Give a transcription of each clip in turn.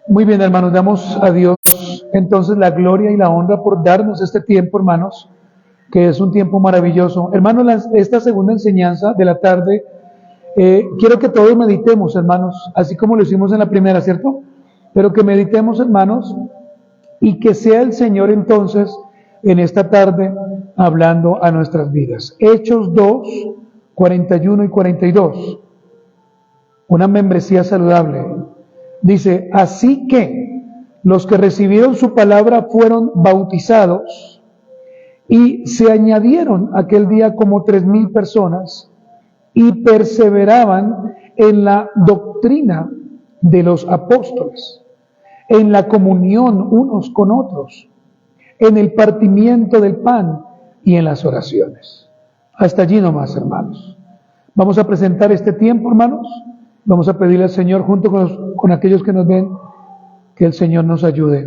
Muy bien, hermanos, damos a Dios entonces la gloria y la honra por darnos este tiempo, hermanos, que es un tiempo maravilloso. Hermanos, esta segunda enseñanza de la tarde, quiero que todos meditemos, hermanos, así como lo hicimos en la primera, ¿cierto? Pero que meditemos, hermanos, y que sea el Señor entonces en esta tarde hablando a nuestras vidas. Hechos 2, 41 y 42. Una membresía saludable. Dice, así que los que recibieron su palabra fueron bautizados y se añadieron aquel día como 3,000 personas y perseveraban en la doctrina de los apóstoles, en la comunión unos con otros, en el partimiento del pan y en las oraciones. Hasta allí nomás, hermanos. Vamos a presentar este tiempo, hermanos. Vamos a pedirle al Señor, junto con aquellos que nos ven, que el Señor nos ayude.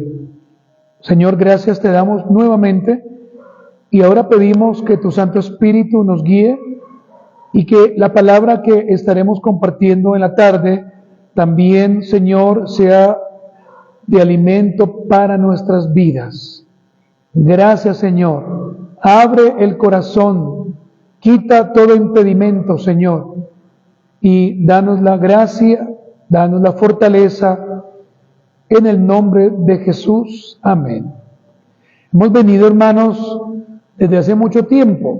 Señor, gracias te damos nuevamente y ahora pedimos que tu Santo Espíritu nos guíe y que la palabra que estaremos compartiendo en la tarde también, Señor, sea de alimento para nuestras vidas. Gracias, Señor. Abre el corazón, quita todo impedimento, Señor, y danos la gracia, danos la fortaleza, en el nombre de Jesús. Amén. Hemos venido, hermanos, desde hace mucho tiempo.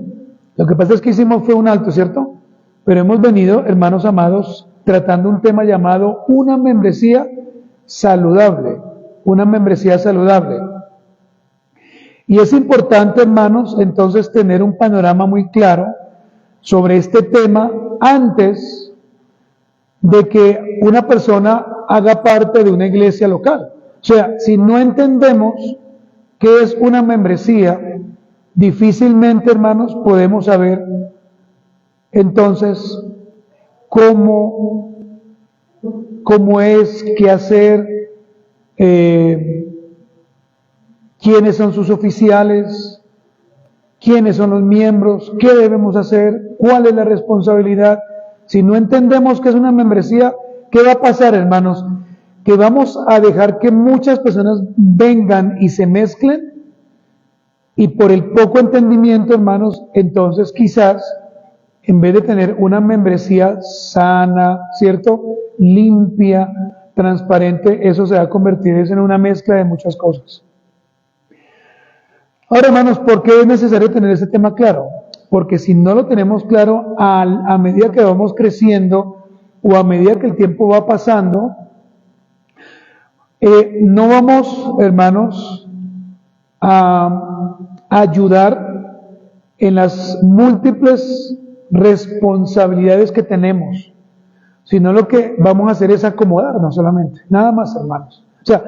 Lo que pasa es que hicimos fue un alto, ¿cierto? Pero hemos venido, hermanos amados, tratando un tema llamado una membresía saludable. Una membresía saludable. Y es importante, hermanos, entonces tener un panorama muy claro sobre este tema antes de que una persona haga parte de una iglesia local. O sea, si no entendemos qué es una membresía, difícilmente, hermanos, podemos saber entonces cómo es, qué hacer, quiénes son sus oficiales, quiénes son los miembros, qué debemos hacer, cuál es la responsabilidad. Si no entendemos qué es una membresía, ¿qué va a pasar, hermanos? Que vamos a dejar que muchas personas vengan y se mezclen, y por el poco entendimiento, hermanos, entonces quizás, en vez de tener una membresía sana, ¿cierto?, limpia, transparente, eso se va a convertir en una mezcla de muchas cosas. Ahora, hermanos, ¿por qué es necesario tener este tema claro? Porque si no lo tenemos claro a medida que vamos creciendo o a medida que el tiempo va pasando, no vamos, hermanos, a ayudar en las múltiples responsabilidades que tenemos, sino lo que vamos a hacer es acomodarnos solamente, nada más, hermanos. O sea,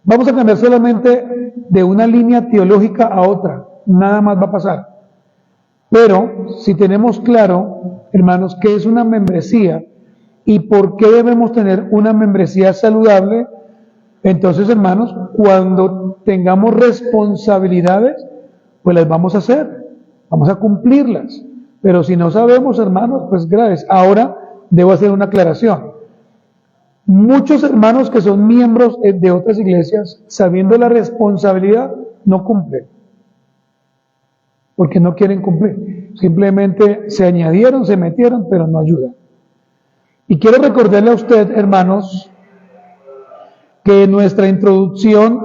vamos a cambiar solamente de una línea teológica a otra, nada más va a pasar. Pero si tenemos claro, hermanos, qué es una membresía y por qué debemos tener una membresía saludable, entonces, hermanos, cuando tengamos responsabilidades, pues las vamos a hacer, vamos a cumplirlas. Pero si no sabemos, hermanos, pues graves. Ahora debo hacer una aclaración. Muchos hermanos que son miembros de otras iglesias, sabiendo la responsabilidad, no cumplen. Porque no quieren cumplir. Simplemente se añadieron, se metieron, pero no ayudan. Y quiero recordarle a usted, hermanos, que en nuestra introducción,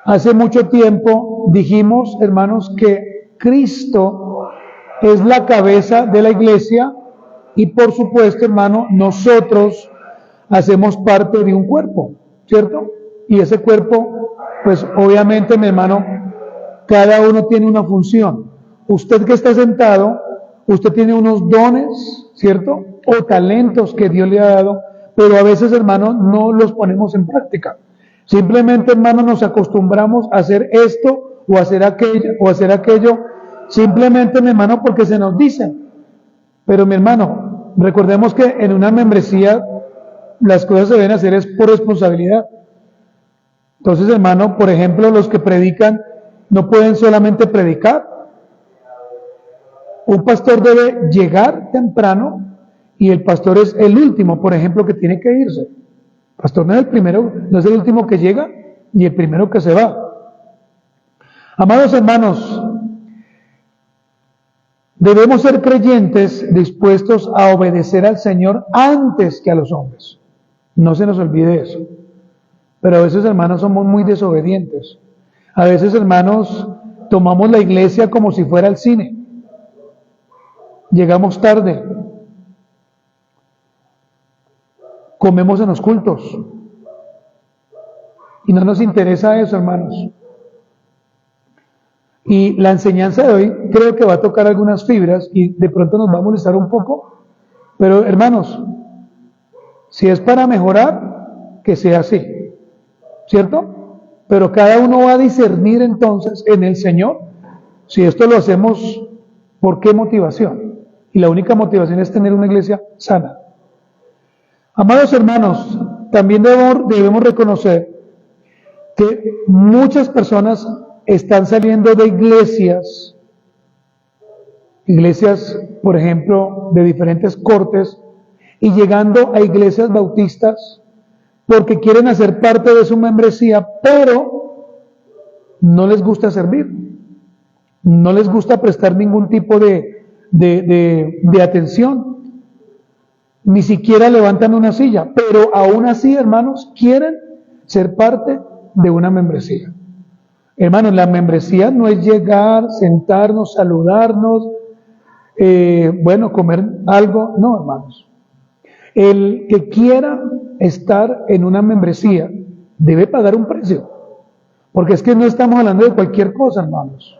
hace mucho tiempo, dijimos, hermanos, que Cristo es la cabeza de la iglesia y, por supuesto, hermano, nosotros hacemos parte de un cuerpo, ¿cierto? Y ese cuerpo, pues obviamente, mi hermano, cada uno tiene una función. Usted que está sentado, usted tiene unos dones, ¿cierto? O talentos que Dios le ha dado, pero a veces, hermano, no los ponemos en práctica. Simplemente, hermano, nos acostumbramos a hacer esto o a hacer aquello, simplemente, mi hermano, porque se nos dice. Pero, mi hermano, recordemos que en una membresía las cosas se deben hacer es por responsabilidad. Entonces, hermano, por ejemplo, los que predican no pueden solamente predicar. Un pastor debe llegar temprano y el pastor es el último, por ejemplo, que tiene que irse. Pastor no es el primero, no es el último que llega, ni el primero que se va. Amados hermanos, debemos ser creyentes dispuestos a obedecer al Señor antes que a los hombres. No se nos olvide eso. Pero a veces, hermanos, somos muy desobedientes. A veces, hermanos, tomamos la iglesia como si fuera el cine. Llegamos tarde. Comemos en los cultos. Y no nos interesa eso, hermanos. Y la enseñanza de hoy creo que va a tocar algunas fibras y de pronto nos va a molestar un poco. Pero, hermanos, si es para mejorar, que sea así. ¿Cierto? Pero cada uno va a discernir entonces en el Señor si esto lo hacemos por qué motivación. Y la única motivación es tener una iglesia sana. Amados hermanos, también debemos reconocer que muchas personas están saliendo de iglesias, por ejemplo, de diferentes cortes, y llegando a iglesias bautistas, porque quieren hacer parte de su membresía, pero no les gusta servir, no les gusta prestar ningún tipo de atención, ni siquiera levantan una silla, pero aún así, hermanos, quieren ser parte de una membresía. Hermanos, la membresía no es llegar, sentarnos, saludarnos, comer algo, no, hermanos. El que quiera estar en una membresía debe pagar un precio, porque es que no estamos hablando de cualquier cosa, hermanos.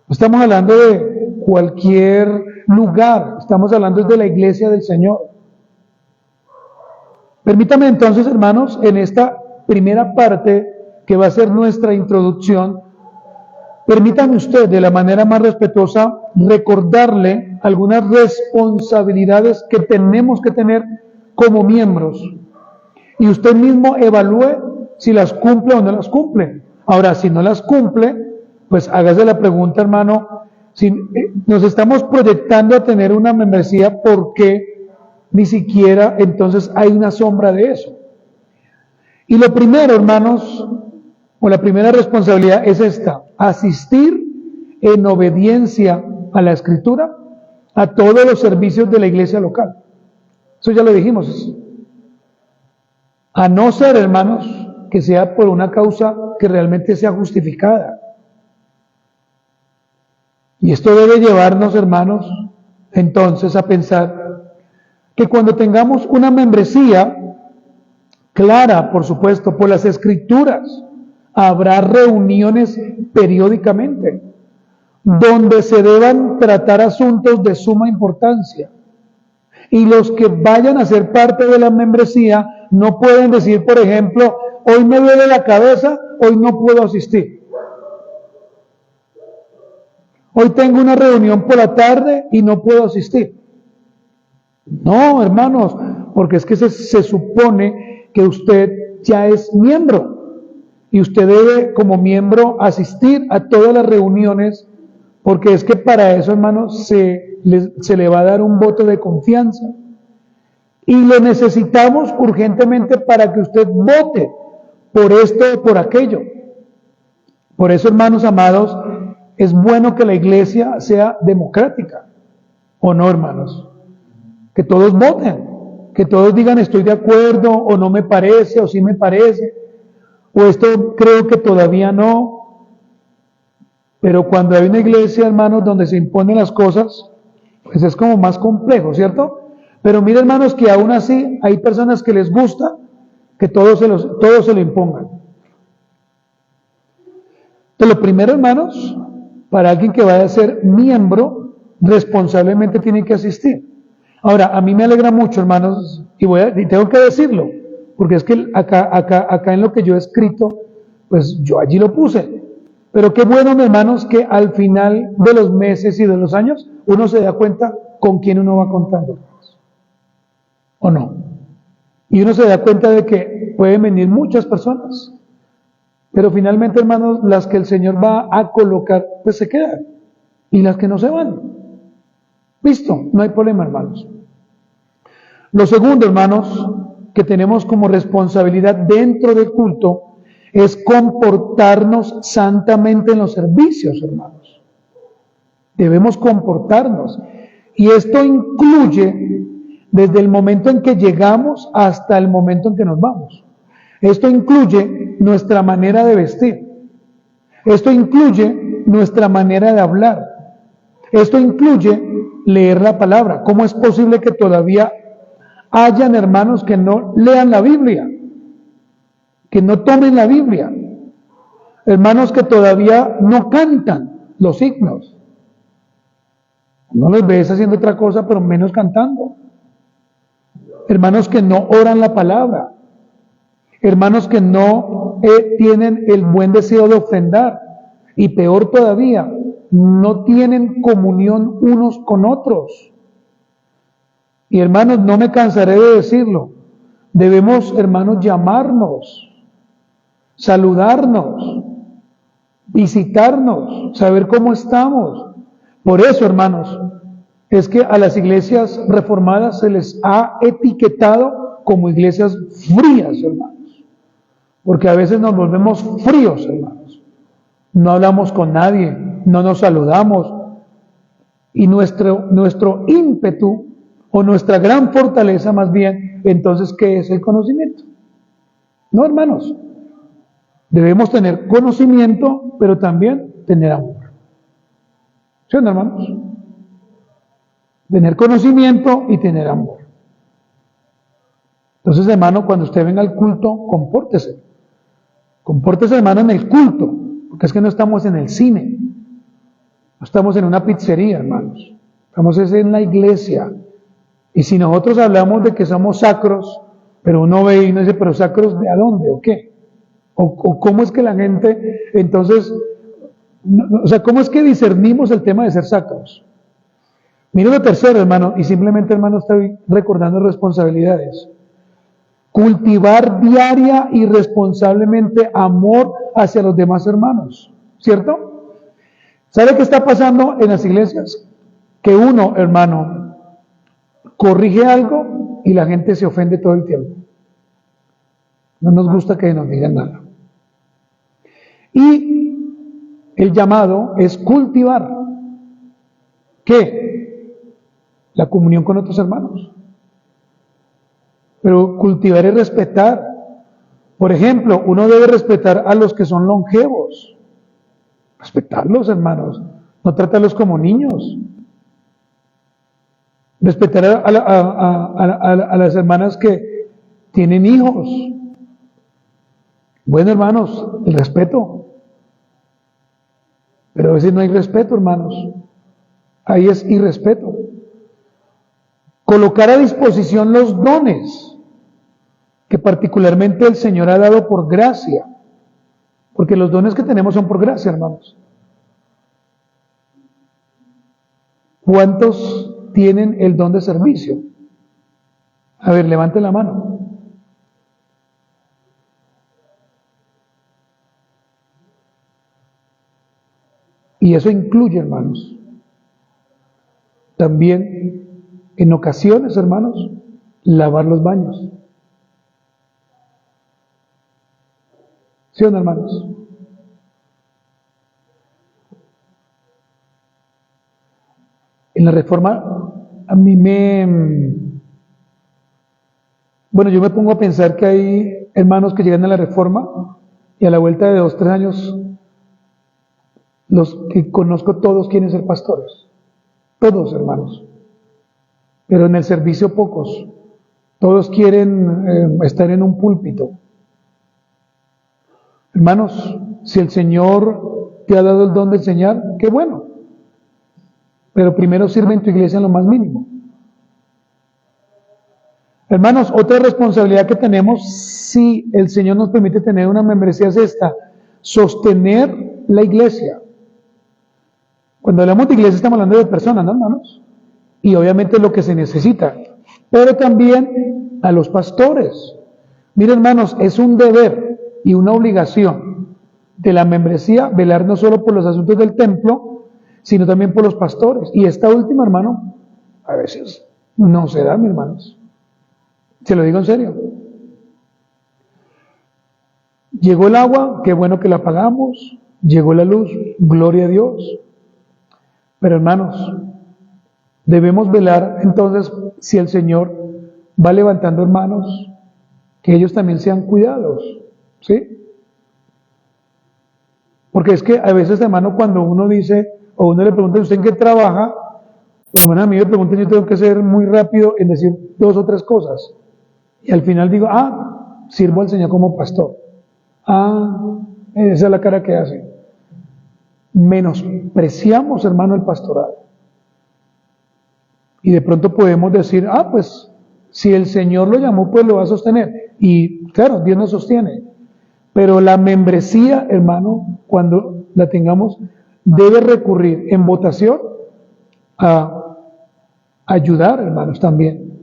No estamos hablando de cualquier lugar, estamos hablando de la iglesia del Señor. Permítame entonces, hermanos, en esta primera parte que va a ser nuestra introducción, permítame usted de la manera más respetuosa recordarle algunas responsabilidades que tenemos que tener como miembros. Y usted mismo evalúe si las cumple o no las cumple. Ahora, si no las cumple, pues hágase la pregunta, hermano, si nos estamos proyectando a tener una membresía, ¿por qué ni siquiera entonces hay una sombra de eso? Y lo primero, hermanos, o la primera responsabilidad es esta: asistir en obediencia a la Escritura a todos los servicios de la iglesia local. Eso ya lo dijimos. A no ser, hermanos, que sea por una causa que realmente sea justificada. Y esto debe llevarnos, hermanos, entonces a pensar que cuando tengamos una membresía clara, por supuesto, por las Escrituras, habrá reuniones periódicamente donde se deban tratar asuntos de suma importancia. Y los que vayan a ser parte de la membresía no pueden decir, por ejemplo, hoy me duele la cabeza, hoy no puedo asistir. Hoy tengo una reunión por la tarde y no puedo asistir. No, hermanos, porque es que se supone que usted ya es miembro y usted debe como miembro asistir a todas las reuniones, porque es que para eso, hermanos, se le va a dar un voto de confianza y lo necesitamos urgentemente para que usted vote por esto o por aquello. Por eso, hermanos amados, es bueno que la iglesia sea democrática, ¿o no, hermanos? Que todos voten, que todos digan estoy de acuerdo, o no me parece, o sí me parece, o esto creo que todavía no. Pero cuando hay una iglesia, hermanos, donde se imponen las cosas, pues es como más complejo, ¿cierto? Pero mire, hermanos, que aún así hay personas que les gusta que todos se lo impongan. Entonces, lo primero, hermanos, para alguien que vaya a ser miembro, responsablemente tiene que asistir. Ahora, a mí me alegra mucho, hermanos, y tengo que decirlo, porque es que acá en lo que yo he escrito, pues yo allí lo puse. Pero qué bueno, hermanos, que al final de los meses y de los años, uno se da cuenta con quién uno va contando. ¿O no? Y uno se da cuenta de que pueden venir muchas personas, pero finalmente, hermanos, las que el Señor va a colocar, pues se quedan, y las que no se van. Listo, no hay problema, hermanos. Lo segundo, hermanos, que tenemos como responsabilidad dentro del culto es comportarnos santamente en los servicios, hermanos. Debemos comportarnos. Y esto incluye desde el momento en que llegamos hasta el momento en que nos vamos. Esto incluye nuestra manera de vestir. Esto incluye nuestra manera de hablar. Esto incluye leer la palabra. ¿Cómo es posible que todavía hayan hermanos que no lean la Biblia? Que no tomen la Biblia. Hermanos que todavía no cantan los himnos. No los ves haciendo otra cosa, pero menos cantando. Hermanos que no oran la palabra. Hermanos que no tienen el buen deseo de ofrendar. Y peor todavía, no tienen comunión unos con otros. Y hermanos, no me cansaré de decirlo. Debemos, hermanos, llamarnos, saludarnos, visitarnos, saber cómo estamos. Por eso, hermanos, es que a las iglesias reformadas se les ha etiquetado como iglesias frías, hermanos. Porque a veces nos volvemos fríos, hermanos. No hablamos con nadie, no nos saludamos. Y nuestro ímpetu, o nuestra gran fortaleza más bien, entonces, ¿qué es el conocimiento? No, hermanos. Debemos tener conocimiento, pero también tener amor. ¿Sí, hermanos? Tener conocimiento y tener amor. Entonces, hermano, cuando usted venga al culto, compórtese. Compórtese, hermano, en el culto, porque es que no estamos en el cine. No estamos en una pizzería, hermanos. Estamos en la iglesia. Y si nosotros hablamos de que somos sacros, pero uno ve y uno dice, ¿pero sacros de a dónde o qué? O cómo es que la gente, entonces, o sea, ¿cómo es que discernimos el tema de ser sacros? Mira lo tercero, hermano, y simplemente, hermano, estoy recordando responsabilidades. Cultivar diaria y responsablemente amor hacia los demás hermanos, ¿cierto? ¿Sabe qué está pasando en las iglesias? Que uno, hermano, corrige algo y la gente se ofende todo el tiempo. No nos gusta que nos digan nada. Y el llamado es cultivar, ¿qué? La comunión con otros hermanos. Pero cultivar es respetar. Por ejemplo, uno debe respetar a los que son longevos. Respetarlos, hermanos. No tratarlos como niños. Respetar a las hermanas que tienen hijos. Bueno, hermanos, el respeto. Pero a veces no hay respeto, hermanos. Ahí es irrespeto. Colocar a disposición los dones que particularmente el Señor ha dado por gracia. Porque los dones que tenemos son por gracia, hermanos. ¿Cuántos tienen el don de servicio? A ver, levante la mano. Y eso incluye, hermanos, también en ocasiones, hermanos, lavar los baños. ¿Sí o no, hermanos? En la Reforma, a mí bueno, yo me pongo a pensar que hay hermanos que llegan a la Reforma y a la vuelta de 2, 3 años, los que conozco todos quieren ser pastores. Todos, hermanos. Pero en el servicio pocos. Todos quieren estar en un púlpito. Hermanos, si el Señor te ha dado el don de enseñar, qué bueno. Pero primero sirve en tu iglesia en lo más mínimo. Hermanos, otra responsabilidad que tenemos, si el Señor nos permite tener una membresía, es esta: sostener la iglesia. Cuando hablamos de iglesia estamos hablando de personas, ¿no, hermanos? Y obviamente lo que se necesita. Pero también a los pastores. Miren, hermanos, es un deber y una obligación de la membresía velar no solo por los asuntos del templo, sino también por los pastores. Y esta última, hermano, a veces no se da, mis hermanos. Se lo digo en serio. Llegó el agua, qué bueno que la pagamos. Llegó la luz, gloria a Dios. Pero hermanos, debemos velar entonces si el Señor va levantando hermanos, que ellos también sean cuidados, ¿sí? Porque es que a veces, hermano, cuando uno dice, o uno le pregunta, ¿usted en qué trabaja? Pues bueno, a mí me preguntan, yo tengo que ser muy rápido en decir 2 o 3 cosas. Y al final digo, sirvo al Señor como pastor. Esa es la cara que hace. Menospreciamos, hermano, el pastorado. Y de pronto podemos decir, pues, si el Señor lo llamó, pues lo va a sostener. Y claro, Dios nos sostiene. Pero la membresía, hermano, cuando la tengamos, debe recurrir en votación a ayudar, hermanos, también.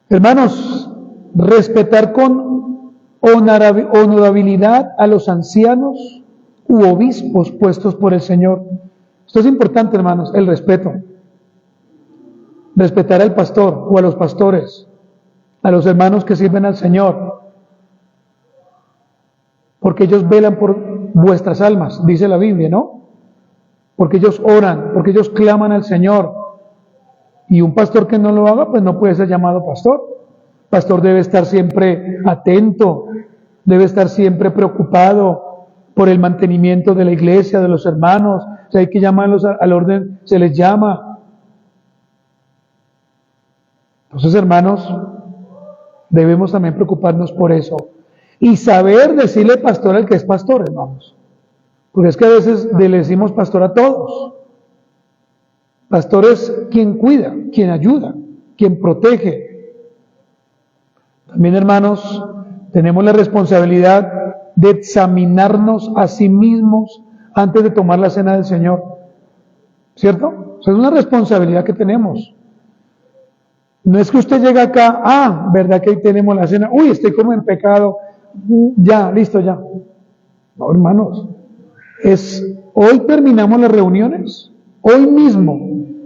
Hermanos, respetar con honorabilidad a los ancianos u obispos puestos por el Señor. Esto es importante, hermanos, el respeto. Respetar al pastor o a los pastores, a los hermanos que sirven al Señor, porque ellos velan por vuestras almas, dice la Biblia, ¿no? Porque ellos oran, porque ellos claman al Señor. Y un pastor que no lo haga, pues no puede ser llamado pastor. Pastor debe estar siempre atento, debe estar siempre preocupado por el mantenimiento de la iglesia, de los hermanos. Si hay que llamarlos al orden, se les llama. Entonces, hermanos, debemos también preocuparnos por eso. Y saber decirle pastor al que es pastor, hermanos. Porque es que a veces le decimos pastor a todos. Pastor es quien cuida, quien ayuda, quien protege. También, hermanos, tenemos la responsabilidad de examinarnos a sí mismos antes de tomar la cena del Señor. ¿Cierto? O sea, es una responsabilidad que tenemos. No es que usted llega acá, ¿verdad que ahí tenemos la cena? Uy, estoy como en pecado. Ya, listo, ya. No, hermanos. Hoy terminamos las reuniones. Hoy mismo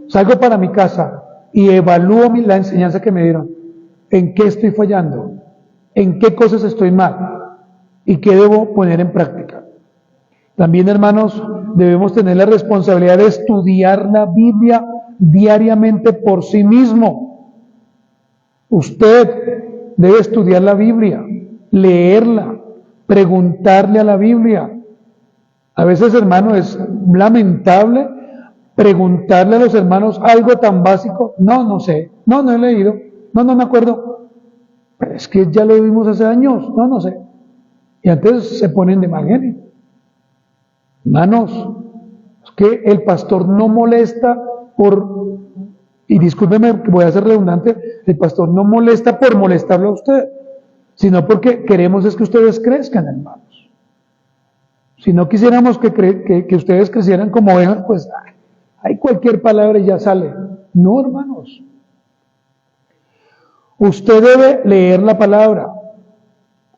salgo para mi casa y evalúo la enseñanza que me dieron. ¿En qué estoy fallando? ¿En qué cosas estoy mal? ¿Y qué debo poner en práctica? También, hermanos, debemos tener la responsabilidad de estudiar la Biblia diariamente por sí mismo. Usted debe estudiar la Biblia, leerla, preguntarle a la Biblia. A veces, hermano, es lamentable preguntarle a los hermanos algo tan básico. No sé, no he leído, no me acuerdo. Pero es que ya lo vimos hace años, no sé. Y antes se ponen de mal genio. Hermanos, es que el pastor no molesta y discúlpeme que voy a ser redundante, el pastor no molesta por molestarlo a usted, sino porque queremos es que ustedes crezcan, hermanos. Si no quisiéramos que ustedes crecieran como ovejas, pues hay cualquier palabra y ya sale. No, hermanos. Usted debe leer la palabra.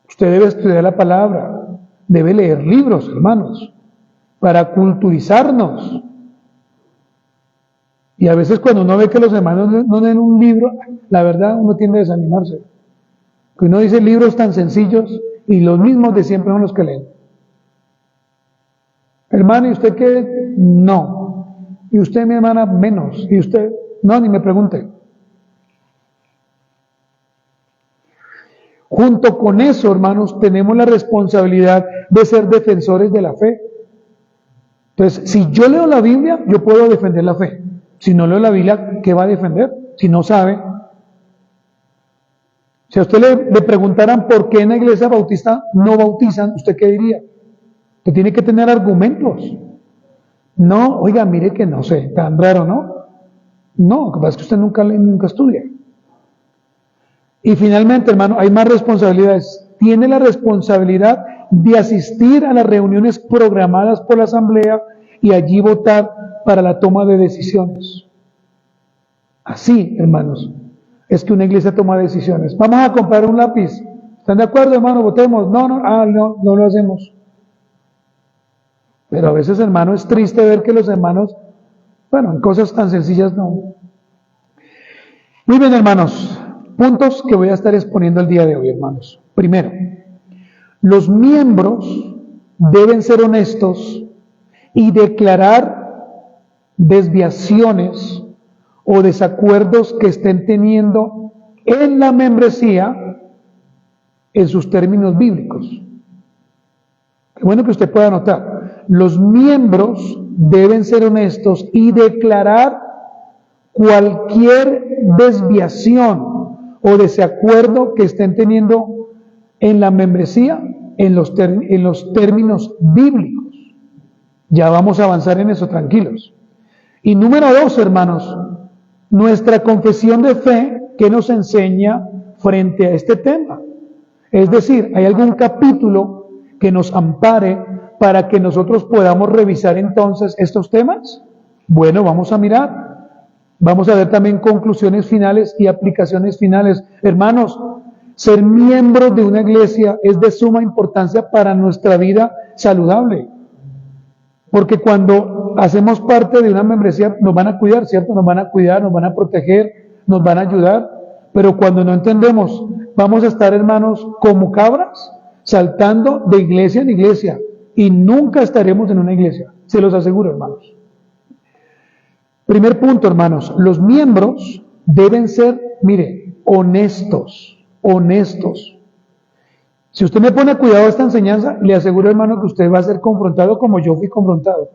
Usted debe estudiar la palabra. Debe leer libros, hermanos, para culturizarnos. Y a veces cuando uno ve que los hermanos no leen un libro, la verdad uno tiende a desanimarse. Que uno dice libros tan sencillos y los mismos de siempre son los que leen. Hermano, ¿y usted qué? No. Y usted, mi hermana, menos. Y usted, no, ni me pregunte. Junto con eso, hermanos, tenemos la responsabilidad de ser defensores de la fe. Entonces, si yo leo la Biblia, yo puedo defender la fe. Si no leo la Biblia, ¿qué va a defender? Si no sabe. Si a usted le preguntaran por qué en la iglesia bautista no bautizan, ¿usted qué diría? Usted tiene que tener argumentos. No, oiga, mire que no sé, tan raro, ¿no? No, lo que pasa es que usted nunca lee, nunca estudia. Y finalmente, hermano, hay más responsabilidades. Tiene la responsabilidad de asistir a las reuniones programadas por la asamblea y allí votar para la toma de decisiones. Así, hermanos, es que una iglesia toma decisiones. Vamos a comprar un lápiz. ¿Están de acuerdo, hermano? Votemos. No lo hacemos. Pero a veces, hermano, es triste ver que los hermanos, en cosas tan sencillas no. Muy bien, hermanos. Puntos que voy a estar exponiendo el día de hoy, hermanos. Primero, Los miembros deben ser honestos y declarar desviaciones o desacuerdos que estén teniendo en la membresía en sus términos bíblicos. Qué bueno que usted pueda anotar. Los miembros deben ser honestos y declarar cualquier desviación o desacuerdo que estén teniendo en la membresía en los términos bíblicos. Ya vamos a avanzar en eso, tranquilos. Y número 2, hermanos, nuestra confesión de fe que nos enseña frente a este tema. Es decir, ¿hay algún capítulo que nos ampare para que nosotros podamos revisar entonces estos temas? Bueno, vamos a mirar. Vamos a ver también conclusiones finales y aplicaciones finales. Hermanos, ser miembros de una iglesia es de suma importancia para nuestra vida saludable. Porque cuando hacemos parte de una membresía nos van a cuidar, ¿cierto? Nos van a cuidar, nos van a proteger, nos van a ayudar. Pero cuando no entendemos, vamos a estar, hermanos, como cabras, saltando de iglesia en iglesia. Y nunca estaremos en una iglesia, se los aseguro, hermanos. Primer punto, hermanos, los miembros deben ser, mire, honestos. Si usted me pone cuidado a esta enseñanza, le aseguro, hermano, que usted va a ser confrontado como yo fui confrontado.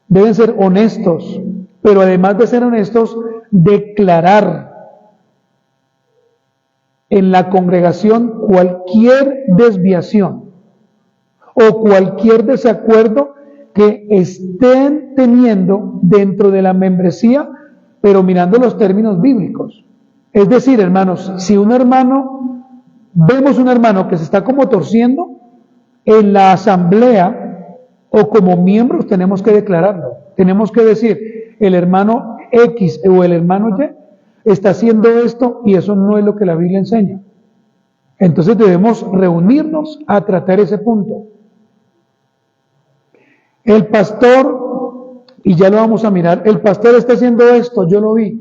Deben ser honestos, pero además de ser honestos, declarar en la congregación cualquier desviación o cualquier desacuerdo que estén teniendo dentro de la membresía, pero mirando los términos bíblicos. Es decir, hermanos, si vemos un hermano que se está como torciendo, en la asamblea o como miembros tenemos que declararlo. Tenemos que decir, el hermano X o el hermano Y está haciendo esto y eso no es lo que la Biblia enseña. Entonces debemos reunirnos a tratar ese punto. El pastor, y ya lo vamos a mirar, el pastor está haciendo esto, yo lo vi.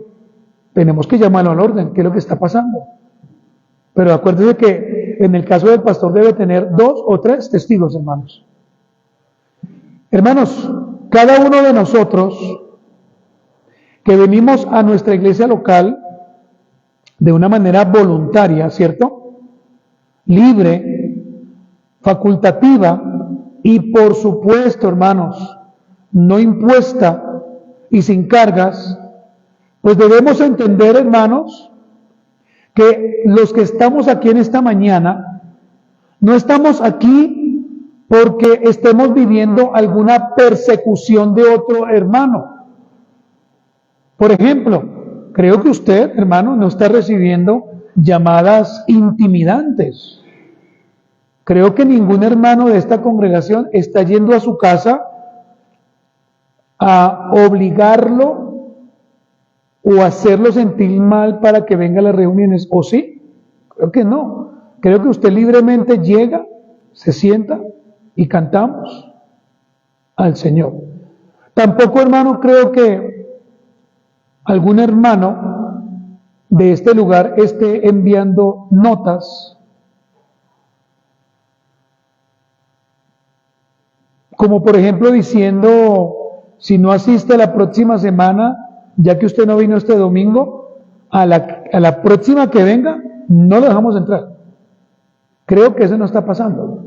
Tenemos que llamarlo al orden, ¿qué es lo que está pasando? Pero acuérdense que en el caso del pastor debe tener 2 o 3 testigos, hermanos. Hermanos, cada uno de nosotros que venimos a nuestra iglesia local de una manera voluntaria, ¿cierto? Libre, facultativa y por supuesto, hermanos, no impuesta y sin cargas, pues debemos entender, hermanos, que los que estamos aquí en esta mañana, no estamos aquí porque estemos viviendo alguna persecución de otro hermano. Por ejemplo, creo que usted, hermano, no está recibiendo llamadas intimidantes. Creo que ningún hermano de esta congregación está yendo a su casa a obligarlo o hacerlo sentir mal para que venga a las reuniones, ¿o sí? Creo que no. Creo que usted libremente llega, se sienta y cantamos al Señor. Tampoco, hermano, creo que algún hermano de este lugar esté enviando notas como por ejemplo diciendo, si no asiste la próxima semana, ya que usted no vino este domingo, a la próxima que venga, no lo dejamos entrar. Creo que eso no está pasando.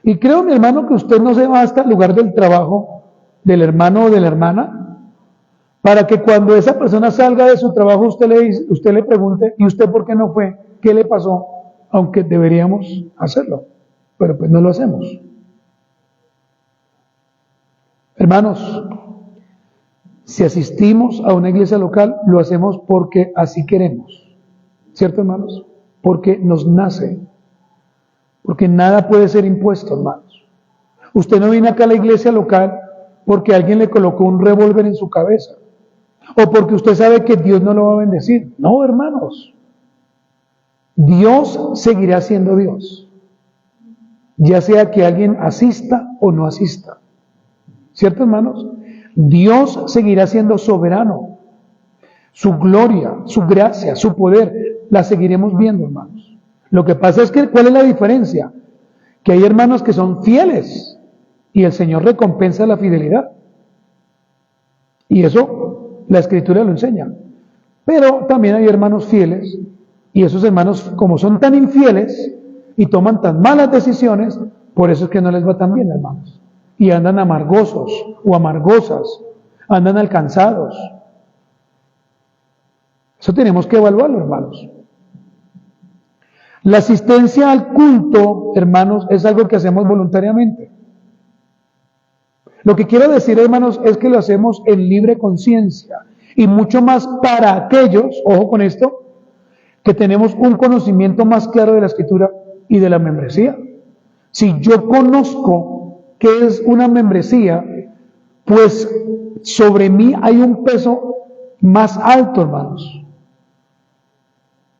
Y creo, mi hermano, que usted no se va hasta el lugar del trabajo del hermano o de la hermana, para que cuando esa persona salga de su trabajo, usted le pregunte, ¿y usted por qué no fue? ¿Qué le pasó? Aunque deberíamos hacerlo, pero pues no lo hacemos. Hermanos, si asistimos a una iglesia local, lo hacemos porque así queremos. ¿Cierto, hermanos? Porque nos nace. Porque nada puede ser impuesto, hermanos. Usted no viene acá a la iglesia local porque alguien le colocó un revólver en su cabeza. O porque usted sabe que Dios no lo va a bendecir. No, hermanos. Dios seguirá siendo Dios. Ya sea que alguien asista o no asista. ¿Cierto, hermanos? Dios seguirá siendo soberano. Su gloria, su gracia, su poder, la seguiremos viendo, hermanos. Lo que pasa es que, ¿cuál es la diferencia? Que hay hermanos que son fieles y el Señor recompensa la fidelidad. Y eso la Escritura lo enseña. Pero también hay hermanos fieles y esos hermanos, como son tan infieles y toman tan malas decisiones, por eso es que no les va tan bien, hermanos. Y andan amargosos o amargosas, andan alcanzados. Eso tenemos que evaluarlo, hermanos. La asistencia al culto, hermanos, es algo que hacemos voluntariamente. Lo que quiero decir, hermanos, es que lo hacemos en libre conciencia y mucho más para aquellos, ojo con esto, que tenemos un conocimiento más claro de la Escritura y de la membresía. Si yo conozco qué es una membresía, pues sobre mí hay un peso más alto, hermanos.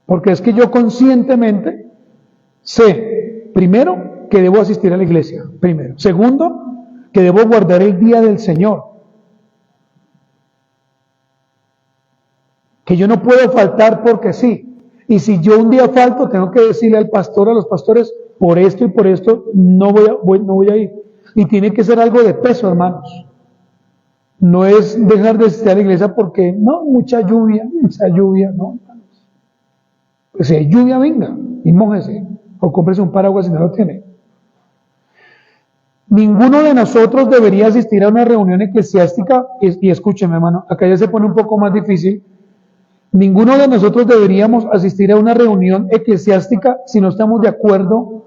Porque es que yo conscientemente sé, primero, que debo asistir a la iglesia, primero. Segundo, que debo guardar el día del Señor. Que yo no puedo faltar porque sí. Y si yo un día falto, tengo que decirle al pastor, a los pastores, por esto y por esto, no voy a ir. Y tiene que ser algo de peso, hermanos. No es dejar de asistir a la iglesia porque, no, mucha lluvia, no. Pues si hay lluvia, venga y mójese. O cómprese un paraguas si no lo tiene. Ninguno de nosotros debería asistir a una reunión eclesiástica, y escúcheme, hermano, acá ya se pone un poco más difícil. Ninguno de nosotros deberíamos asistir a una reunión eclesiástica si no estamos de acuerdo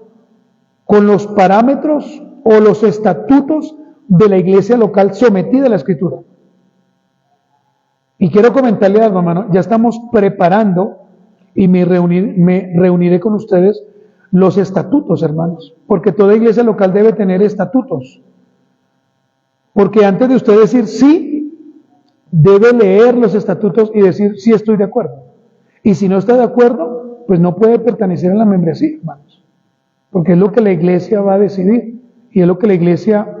con los parámetros o los estatutos de la iglesia local sometida a la Escritura. Y quiero comentarle algo, hermano, ya estamos preparando y me reuniré con ustedes los estatutos, hermanos, porque toda iglesia local debe tener estatutos. Porque antes de usted decir sí, debe leer los estatutos y decir sí estoy de acuerdo. Y si no está de acuerdo, pues no puede pertenecer a la membresía, hermanos. Porque es lo que la iglesia va a decidir y es lo que la iglesia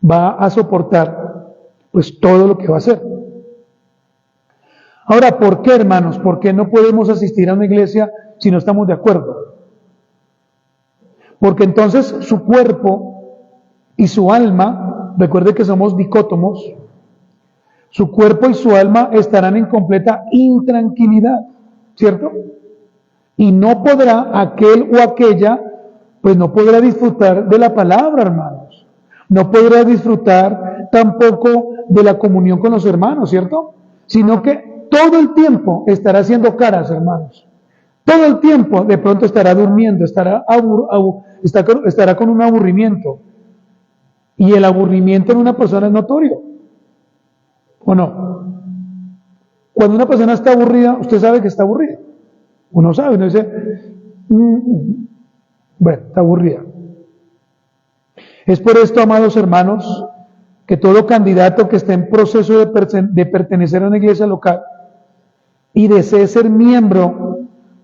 va a soportar, pues todo lo que va a hacer. Ahora, ¿por qué, hermanos? ¿Por qué no podemos asistir a una iglesia si no estamos de acuerdo? Porque entonces su cuerpo y su alma, recuerde que somos dicótomos, su cuerpo y su alma estarán en completa intranquilidad, ¿cierto? Y no podrá aquel o aquella, pues no podrá disfrutar de la palabra, hermanos. No podrá disfrutar tampoco de la comunión con los hermanos, ¿cierto? Sino que todo el tiempo estará haciendo caras, hermanos. Todo el tiempo de pronto estará durmiendo, estará con un aburrimiento. Y el aburrimiento en una persona es notorio. ¿O no? Cuando una persona está aburrida, usted sabe que está aburrida. Uno sabe, uno dice, bueno, está aburrida. Es por esto, amados hermanos, que todo candidato que esté en proceso de pertenecer a una iglesia local y desee ser miembro,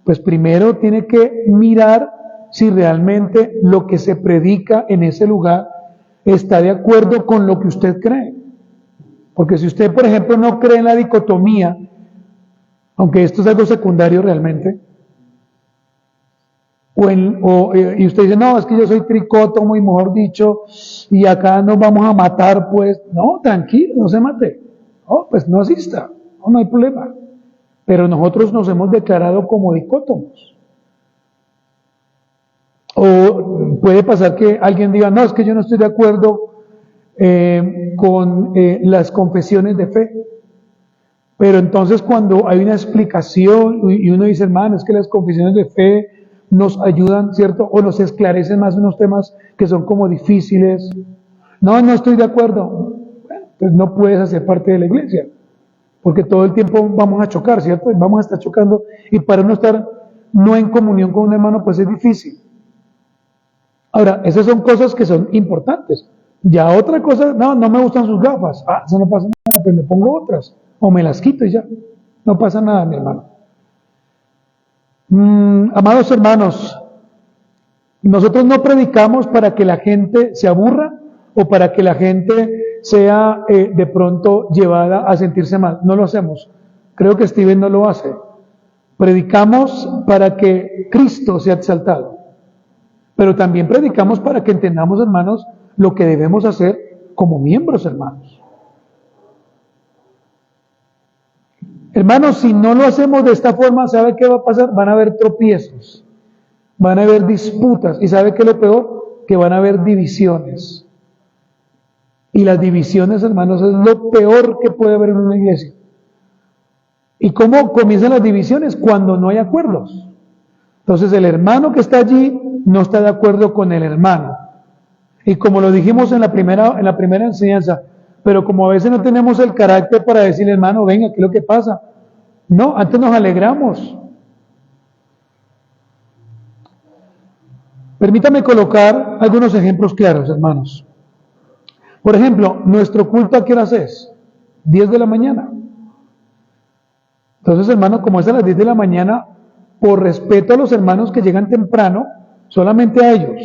pues primero tiene que mirar si realmente lo que se predica en ese lugar está de acuerdo con lo que usted cree. Porque si usted, por ejemplo, no cree en la dicotomía, aunque esto es algo secundario realmente, y usted dice, no, es que yo soy tricótomo y mejor dicho, y acá nos vamos a matar, pues, no, tranquilo, no se mate. No, pues no asista, no hay problema. Pero nosotros nos hemos declarado como dicótomos. O puede pasar que alguien diga, no, es que yo no estoy de acuerdo con las confesiones de fe. Pero entonces cuando hay una explicación y uno dice, hermano, es que las confesiones de fe nos ayudan, ¿cierto? O nos esclarecen más unos temas que son como difíciles. No, no estoy de acuerdo. Bueno, pues no puedes hacer parte de la iglesia. Porque todo el tiempo vamos a chocar, ¿cierto? Y vamos a estar chocando. Y para no estar no en comunión con un hermano, pues es difícil. Ahora, esas son cosas que son importantes. Ya otra cosa, no me gustan sus gafas. Ah, eso no pasa nada, pues me pongo otras. O me las quito y ya. No pasa nada, mi hermano. Amados hermanos, nosotros no predicamos para que la gente se aburra o para que la gente sea de pronto llevada a sentirse mal. No lo hacemos. Creo que Steven no lo hace. Predicamos para que Cristo sea exaltado, pero también predicamos para que entendamos, hermanos, lo que debemos hacer como miembros, hermanos. Hermanos, si no lo hacemos de esta forma, ¿sabe qué va a pasar? Van a haber tropiezos, van a haber disputas, y ¿sabe qué es lo peor? Que van a haber divisiones. Y las divisiones, hermanos, es lo peor que puede haber en una iglesia. ¿Y cómo comienzan las divisiones? Cuando no hay acuerdos. Entonces el hermano que está allí no está de acuerdo con el hermano. Y como lo dijimos en la primera enseñanza, pero como a veces no tenemos el carácter para decirle, hermano, venga, ¿qué es lo que pasa? No, antes nos alegramos. Permítame colocar algunos ejemplos claros, hermanos. Por ejemplo, nuestro culto, ¿a qué horas es? 10 de la mañana. Entonces, hermano, como es a las 10 de la mañana, por respeto a los hermanos que llegan temprano, solamente a ellos,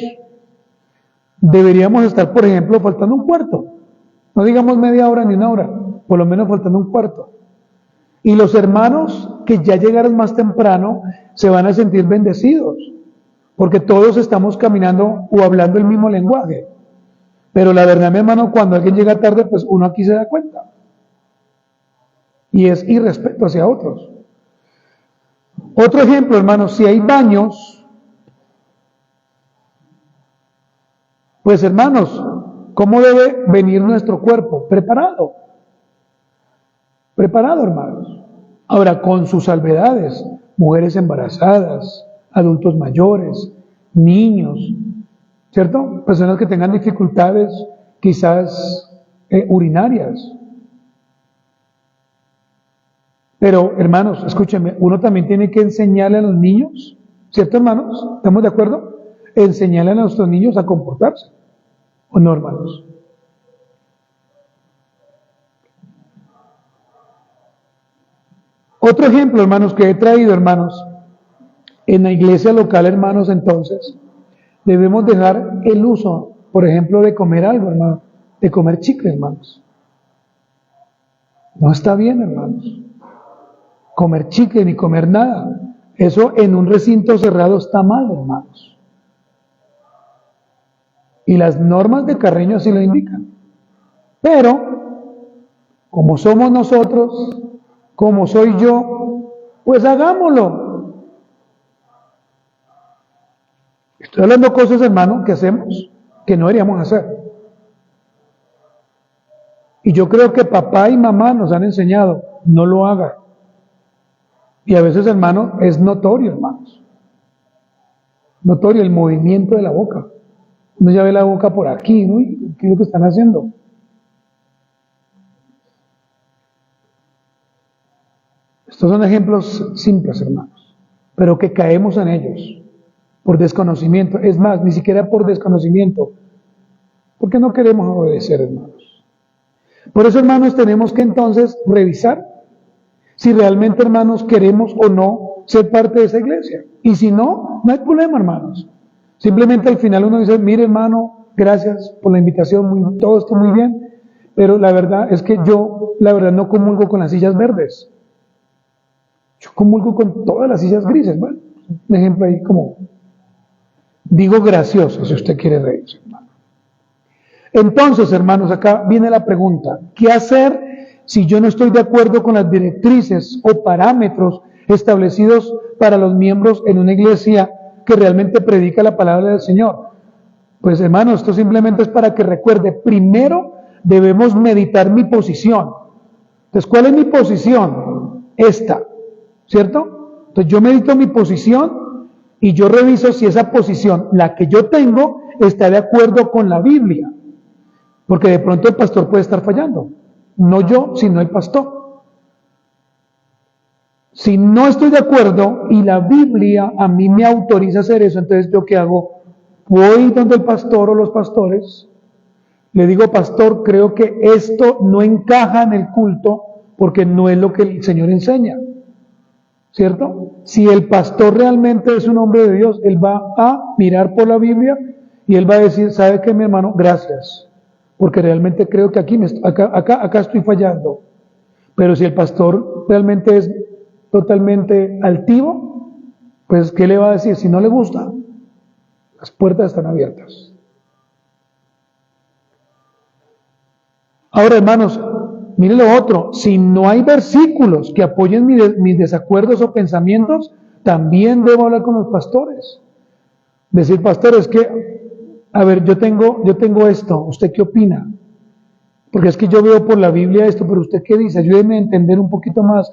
deberíamos estar, por ejemplo, faltando un cuarto. No digamos media hora ni una hora, por lo menos faltando un cuarto. Y los hermanos que ya llegaron más temprano se van a sentir bendecidos, porque todos estamos caminando o hablando el mismo lenguaje. Pero la verdad, mi hermano, cuando alguien llega tarde, pues uno aquí se da cuenta. Y es irrespeto hacia otros. Otro ejemplo, hermanos, si hay baños, pues hermanos, ¿cómo debe venir nuestro cuerpo? Preparado. Preparado, hermanos. Ahora, con sus salvedades, mujeres embarazadas, adultos mayores, niños, ¿cierto? Personas que tengan dificultades quizás urinarias. Pero, hermanos, escúchenme, uno también tiene que enseñarle a los niños, ¿cierto, hermanos? ¿Estamos de acuerdo? Enseñarle a nuestros niños a comportarse, ¿o no, hermanos? Otro ejemplo, hermanos, que he traído, hermanos, en la iglesia local, hermanos, entonces, debemos dejar el uso, por ejemplo, de comer algo, hermano, de comer chicle, hermanos. No está bien, hermanos. Comer chicle ni comer nada. Eso en un recinto cerrado está mal, hermanos. Y las normas de Carreño así lo indican. Pero, como somos nosotros, como soy yo, pues hagámoslo. Estoy hablando cosas, hermano, que hacemos, que no deberíamos hacer. Y yo creo que papá y mamá nos han enseñado, no lo haga. Y a veces, hermano, es notorio, hermanos. Notorio el movimiento de la boca. Uno ya ve la boca por aquí, ¿no? ¿Qué es lo que están haciendo? Estos son ejemplos simples, hermanos, pero que caemos en ellos por desconocimiento. Es más, ni siquiera por desconocimiento, porque no queremos obedecer, hermanos. Por eso, hermanos, tenemos que entonces revisar si realmente, hermanos, queremos o no ser parte de esa iglesia. Y si no, no hay problema, hermanos. Simplemente al final uno dice, mire, hermano, gracias por la invitación, todo esto muy bien, pero la verdad es que yo, la verdad, no comulgo con las sillas verdes. Yo comulgo con todas las sillas grises. Bueno, un ejemplo ahí como, digo gracioso, si usted quiere reírse, hermano. Entonces, hermanos, acá viene la pregunta, ¿qué hacer si yo no estoy de acuerdo con las directrices o parámetros establecidos para los miembros en una iglesia que realmente predica la palabra del Señor? Pues, hermanos, esto simplemente es para que recuerde, primero debemos meditar mi posición. Entonces, ¿cuál es mi posición? Esta, ¿cierto? Entonces yo medito mi posición y yo reviso si esa posición, la que yo tengo, está de acuerdo con la Biblia. Porque de pronto el pastor puede estar fallando. No yo, sino el pastor. Si no estoy de acuerdo y la Biblia a mí me autoriza a hacer eso, entonces ¿yo qué hago? Voy donde el pastor o los pastores, le digo, pastor, creo que esto no encaja en el culto porque no es lo que el Señor enseña. ¿Cierto? Si el pastor realmente es un hombre de Dios, él va a mirar por la Biblia y él va a decir, ¿sabe qué, mi hermano? Gracias, porque realmente creo que acá estoy fallando. Pero si el pastor realmente es totalmente altivo, pues ¿qué le va a decir? Si no le gusta, las puertas están abiertas. Ahora, hermanos, miren lo otro, si no hay versículos que apoyen mis desacuerdos o pensamientos, también debo hablar con los pastores. Decir, pastor, es que, a ver, yo tengo esto, ¿usted qué opina? Porque es que yo veo por la Biblia esto, pero ¿usted qué dice? Ayúdeme a entender un poquito más.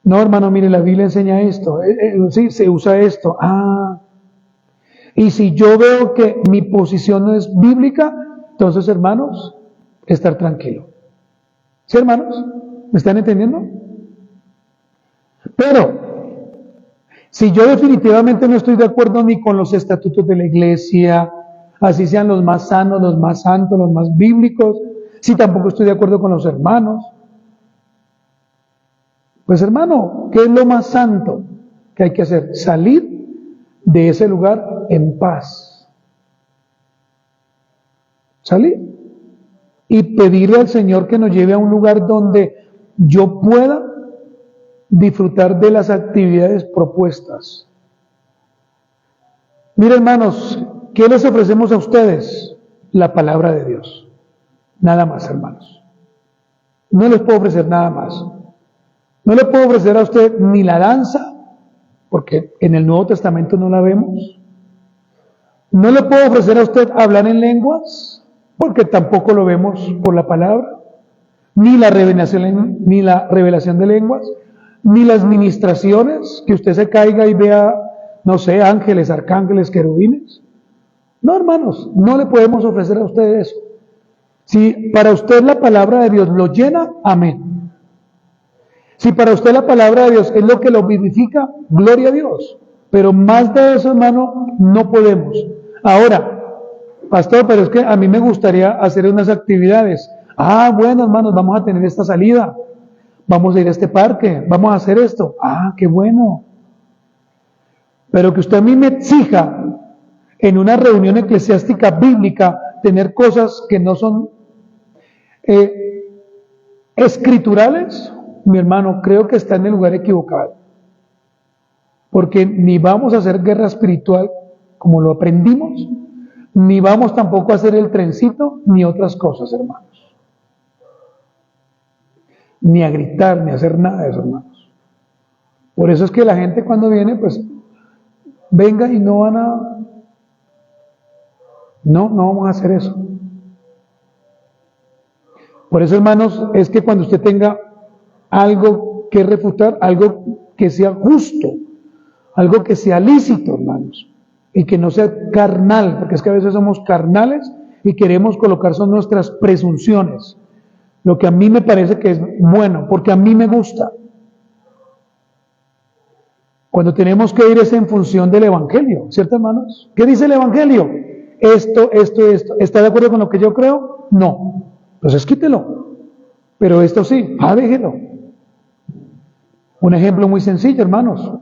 No, hermano, mire, la Biblia enseña esto, sí, se usa esto. Y si yo veo que mi posición no es bíblica, entonces, hermanos, estar tranquilo. ¿Sí, hermanos? ¿Me están entendiendo? Pero, si yo definitivamente no estoy de acuerdo ni con los estatutos de la iglesia, así sean los más sanos, los más santos, los más bíblicos, si tampoco estoy de acuerdo con los hermanos, pues hermano, ¿qué es lo más santo que hay que hacer? Salir de ese lugar en paz. Salir y pedirle al Señor que nos lleve a un lugar donde yo pueda disfrutar de las actividades propuestas. Miren, hermanos, ¿qué les ofrecemos a ustedes? La palabra de Dios. Nada más, hermanos. No les puedo ofrecer nada más. No le puedo ofrecer a usted ni la danza, porque en el Nuevo Testamento no la vemos. No le puedo ofrecer a usted hablar en lenguas, porque tampoco lo vemos por la palabra. Ni la revelación de lenguas, ni las ministraciones, que usted se caiga y vea, no sé, ángeles, arcángeles, querubines. No, hermanos, no le podemos ofrecer a usted eso. Si para usted la palabra de Dios lo llena, amén. Si para usted la palabra de Dios es lo que lo vivifica, gloria a Dios. Pero más de eso, hermano, no podemos. Ahora, pastor, pero es que a mí me gustaría hacer unas actividades. Bueno, hermanos, vamos a tener esta salida. Vamos a ir a este parque. Vamos a hacer esto. Qué bueno. Pero que usted a mí me exija en una reunión eclesiástica bíblica tener cosas que no son escriturales, mi hermano, creo que está en el lugar equivocado. Porque ni vamos a hacer guerra espiritual como lo aprendimos, ni vamos tampoco a hacer el trencito, ni otras cosas, hermanos. Ni a gritar, ni a hacer nada de eso, hermanos. Por eso es que la gente cuando viene, pues, venga y no van a... No vamos a hacer eso. Por eso, hermanos, es que cuando usted tenga algo que refutar, algo que sea justo, algo que sea lícito, hermanos, y que no sea carnal, porque es que a veces somos carnales y queremos colocar son nuestras presunciones, lo que a mí me parece que es bueno, porque a mí me gusta. Cuando tenemos que ir es en función del Evangelio, ¿cierto, hermanos? ¿Qué dice el Evangelio? Esto. ¿Está de acuerdo con lo que yo creo? No. Entonces quítelo. Pero esto sí, déjelo. Un ejemplo muy sencillo, hermanos.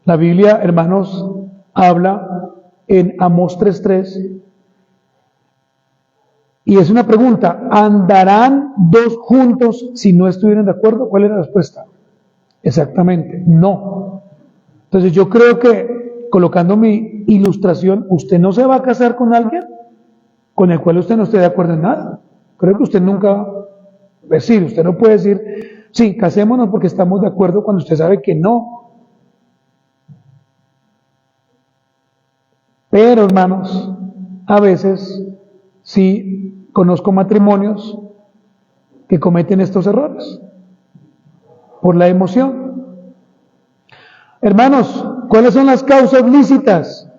La Biblia, hermanos, habla en Amós 3:3 y es una pregunta: ¿andarán dos juntos si no estuvieran de acuerdo? ¿Cuál es la respuesta? Exactamente, no. Entonces yo creo que, colocando mi ilustración, usted no se va a casar con alguien con el cual usted no esté de acuerdo en nada. Creo que usted nunca, usted no puede decir, sí, casémonos porque estamos de acuerdo cuando usted sabe que no. Pero, hermanos, a veces sí conozco matrimonios que cometen estos errores por la emoción. Hermanos, ¿cuáles son las causas lícitas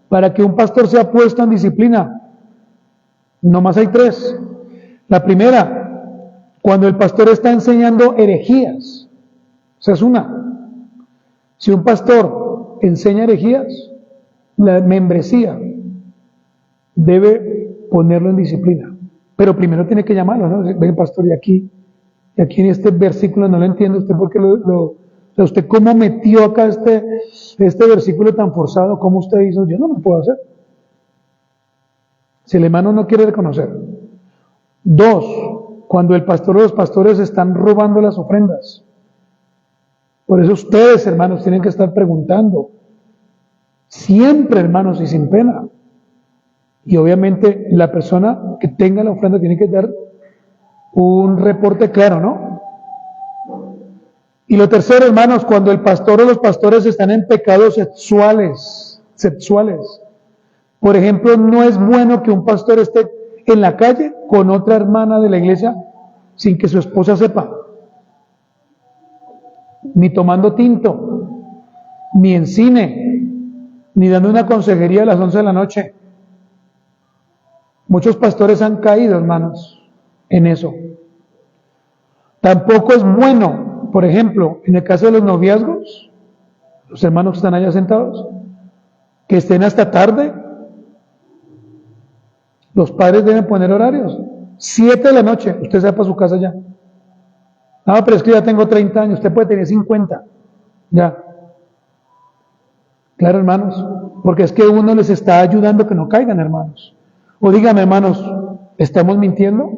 para que un pastor sea puesto en disciplina? Nomás hay 3. La primera, cuando el pastor está enseñando herejías. Esa es una. Si un pastor enseña herejías, la membresía debe ponerlo en disciplina. Pero primero tiene que llamarlo, ¿no? Ven, pastor, y aquí en este versículo no lo entiende usted, porque usted cómo metió acá este versículo tan forzado, cómo usted hizo. Yo no lo puedo hacer. Si el hermano no quiere reconocer. 2, cuando el pastor o los pastores están robando las ofrendas. Por eso ustedes, hermanos, tienen que estar preguntando. Siempre, hermanos, y sin pena. Y obviamente la persona que tenga la ofrenda tiene que dar un reporte claro, ¿no? Y lo tercero, hermanos, cuando el pastor o los pastores están en pecados sexuales. Por ejemplo, no es bueno que un pastor esté en la calle con otra hermana de la iglesia sin que su esposa sepa. Ni tomando tinto, ni en cine, ni dando una consejería a las 11 de la noche. Muchos pastores han caído, hermanos, en eso. Tampoco es bueno, por ejemplo, en el caso de los noviazgos, los hermanos que están allá sentados, que estén hasta tarde. Los padres deben poner horarios. 7 de la noche, usted se va para su casa ya. No, pero es que ya tengo 30 años, usted puede tener 50. Ya. Claro, hermanos, porque es que uno les está ayudando a que no caigan, hermanos. O díganme, hermanos, ¿estamos mintiendo?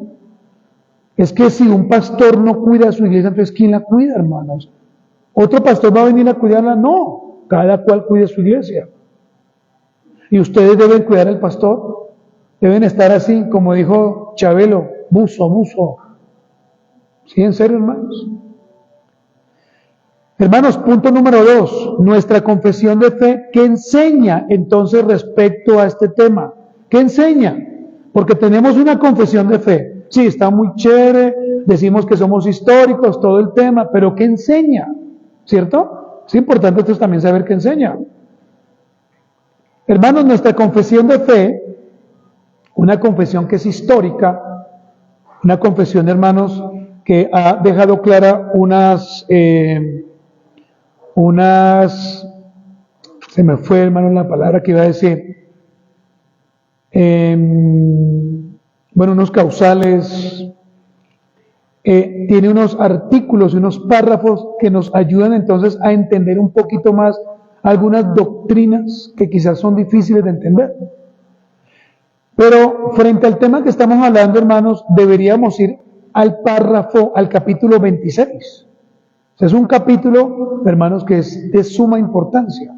Es que si un pastor no cuida a su iglesia, entonces ¿quién la cuida, hermanos? ¿Otro pastor va a venir a cuidarla? No, cada cual cuida su iglesia. Y ustedes deben cuidar al pastor. Deben estar así, como dijo Chabelo, buzo. ¿Sí, en serio, hermanos? Hermanos, punto número 2, nuestra confesión de fe, ¿qué enseña entonces respecto a este tema? ¿Qué enseña? Porque tenemos una confesión de fe. Sí, está muy chévere, decimos que somos históricos, todo el tema, pero ¿qué enseña? ¿Cierto? Es importante entonces también saber qué enseña. Hermanos, nuestra confesión de fe, una confesión que es histórica, una confesión, hermanos, que ha dejado clara se me fue, hermano, la palabra que iba a decir, unos causales, tiene unos artículos y unos párrafos que nos ayudan entonces a entender un poquito más algunas doctrinas que quizás son difíciles de entender. Pero frente al tema que estamos hablando, hermanos, deberíamos ir al capítulo 26. Es un capítulo, hermanos, que es de suma importancia.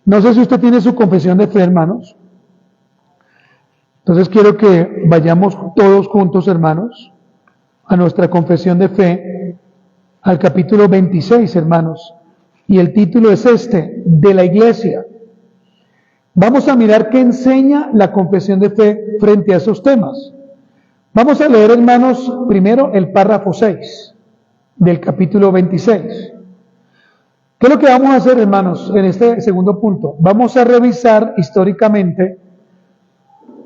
No sé si usted tiene su confesión de fe, hermanos. Entonces quiero que vayamos todos juntos, hermanos, a nuestra confesión de fe, al capítulo 26, hermanos. Y el título es de la iglesia. Vamos a mirar qué enseña la confesión de fe frente a esos temas. Vamos a leer, hermanos, primero el párrafo 6 del capítulo 26. ¿Qué es lo que vamos a hacer, hermanos, en este segundo punto? Vamos a revisar históricamente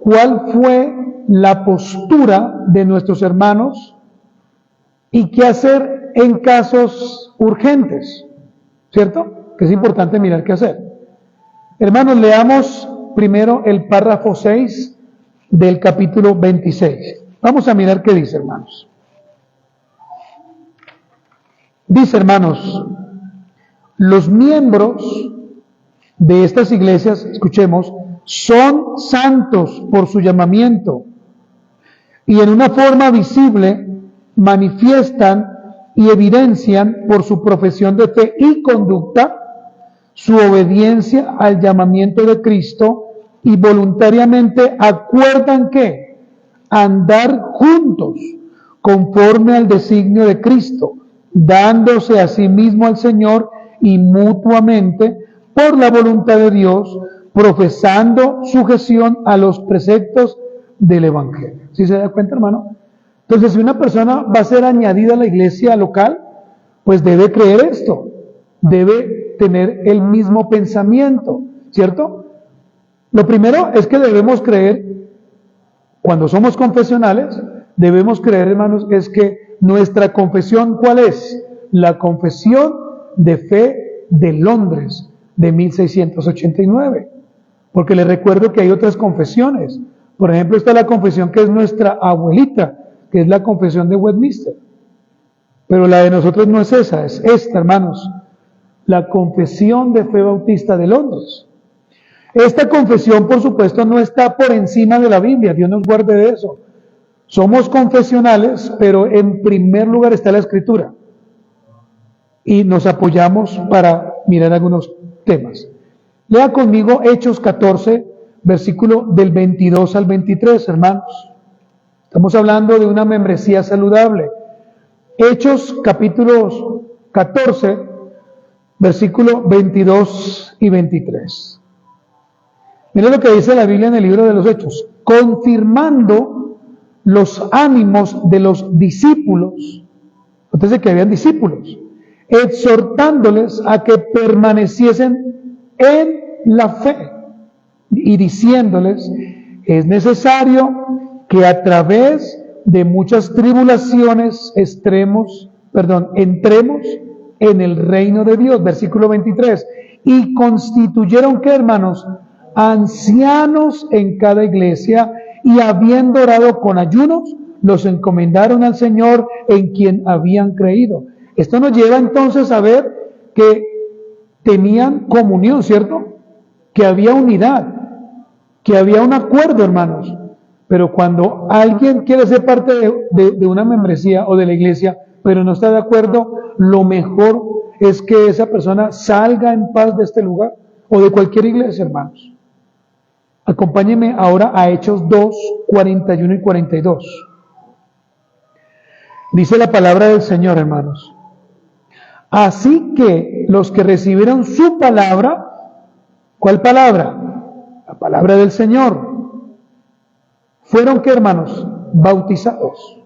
cuál fue la postura de nuestros hermanos y qué hacer en casos urgentes, ¿cierto? Que es importante mirar qué hacer. Hermanos, leamos primero el párrafo 6 del capítulo 26. Vamos a mirar qué dice, hermanos. Dice, hermanos, los miembros de estas iglesias, escuchemos, son santos por su llamamiento y en una forma visible manifiestan y evidencian por su profesión de fe y conducta su obediencia al llamamiento de Cristo y voluntariamente acuerdan que andar juntos conforme al designio de Cristo, dándose a sí mismo al Señor y mutuamente por la voluntad de Dios, profesando sujeción a los preceptos del Evangelio. ¿Sí se da cuenta, hermano? Entonces, si una persona va a ser añadida a la iglesia local, pues debe creer esto, debe tener el mismo pensamiento, ¿cierto? Lo primero es que debemos creer, cuando somos confesionales, debemos creer, hermanos, es que nuestra confesión, ¿cuál es? La confesión de fe de Londres, de 1689. Porque les recuerdo que hay otras confesiones. Por ejemplo, está la confesión que es nuestra abuelita, que es la confesión de Westminster. Pero la de nosotros no es esa, es esta, hermanos, la confesión de fe bautista de Londres. Esta confesión, por supuesto, no está por encima de la Biblia, Dios nos guarde de eso. Somos confesionales, pero en primer lugar está la Escritura. y nos apoyamos para mirar algunos temas. Lea conmigo Hechos 14, versículo del 22 al 23, hermanos. Estamos hablando de una membresía saludable. Hechos capítulos 14, versículo 22 y 23. Mira lo que dice la Biblia en el libro de los Hechos. Confirmando los ánimos de los discípulos. Entonces que habían discípulos. Exhortándoles a que permaneciesen en la fe. Y diciéndoles, es necesario que a través de muchas tribulaciones entremos en el reino de Dios. Versículo 23. Y constituyeron, ¿qué, hermanos? Ancianos en cada iglesia, y habiendo orado con ayunos, los encomendaron al Señor en quien habían creído. Esto nos lleva entonces a ver que tenían comunión, ¿cierto? Que había unidad, que había un acuerdo, hermanos. Pero cuando alguien quiere ser parte de una membresía o de la iglesia, pero no está de acuerdo, lo mejor es que esa persona salga en paz de este lugar o de cualquier iglesia, hermanos. Acompáñenme ahora a Hechos 2, 41 y 42. Dice la palabra del Señor, hermanos. Así que los que recibieron su palabra, ¿cuál palabra? La palabra del Señor. Fueron, ¿qué, hermanos? Bautizados.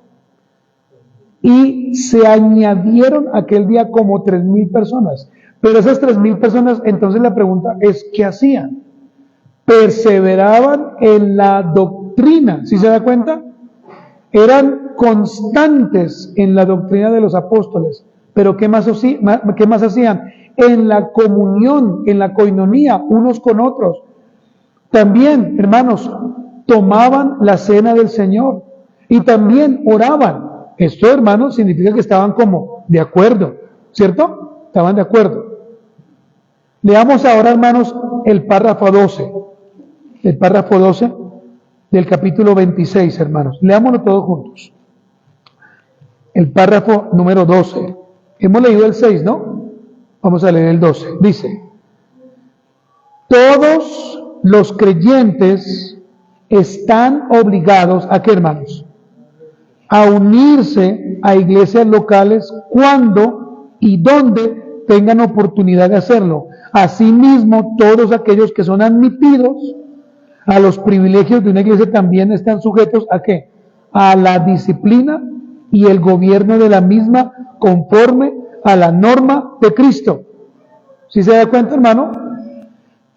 Y se añadieron aquel día como 3,000 personas. Pero esas 3,000 personas, entonces la pregunta es, ¿qué hacían? Perseveraban en la doctrina. ¿Sí se da cuenta? Eran constantes en la doctrina de los apóstoles. Pero ¿qué más hacían? En la comunión, en la coinonía, unos con otros. También, hermanos, tomaban la cena del Señor y también oraban. Esto, hermanos, significa que estaban como de acuerdo, ¿cierto? Estaban de acuerdo. Leamos ahora, hermanos, el párrafo 12. El párrafo 12 del capítulo 26, hermanos. Leámoslo todos juntos. El párrafo número 12. Hemos leído el 6, ¿no? Vamos a leer el 12. Dice: todos los creyentes están obligados ¿a qué, hermanos? A unirse a iglesias locales cuando y donde tengan oportunidad de hacerlo. Asimismo, todos aquellos que son admitidos a los privilegios de una iglesia también están sujetos ¿a qué? A la disciplina y el gobierno de la misma conforme a la norma de Cristo. ¿Sí se da cuenta, hermano?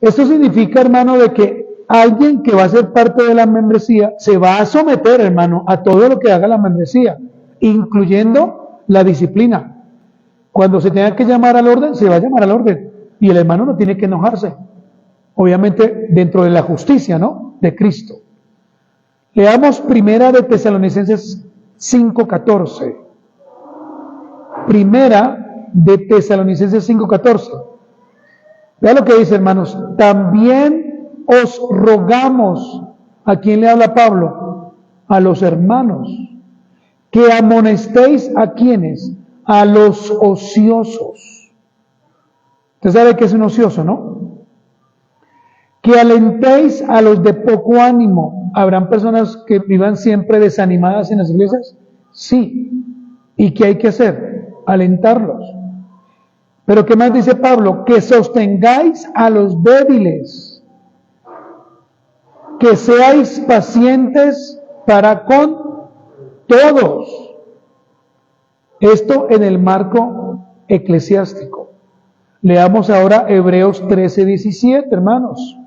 Esto significa, hermano, de que alguien que va a ser parte de la membresía se va a someter, hermano, a todo lo que haga la membresía, incluyendo la disciplina. Cuando se tenga que llamar al orden, se va a llamar al orden. Y el hermano no tiene que enojarse. Obviamente dentro de la justicia, ¿no? De Cristo. Leamos primera de Tesalonicenses 5:14. Primera de Tesalonicenses 5:14. Vea lo que dice, hermanos. También os rogamos, ¿a quién le habla Pablo? A los hermanos, que amonestéis ¿a quiénes? A los ociosos. Usted sabe que es un ocioso, ¿no? Que alentéis a los de poco ánimo. ¿Habrán personas que vivan siempre desanimadas en las iglesias? Sí. ¿Y qué hay que hacer? Alentarlos. Pero ¿qué más dice Pablo? Que sostengáis a los débiles. Que seáis pacientes para con todos. Esto en el marco eclesiástico. Leamos ahora Hebreos 13:17, hermanos.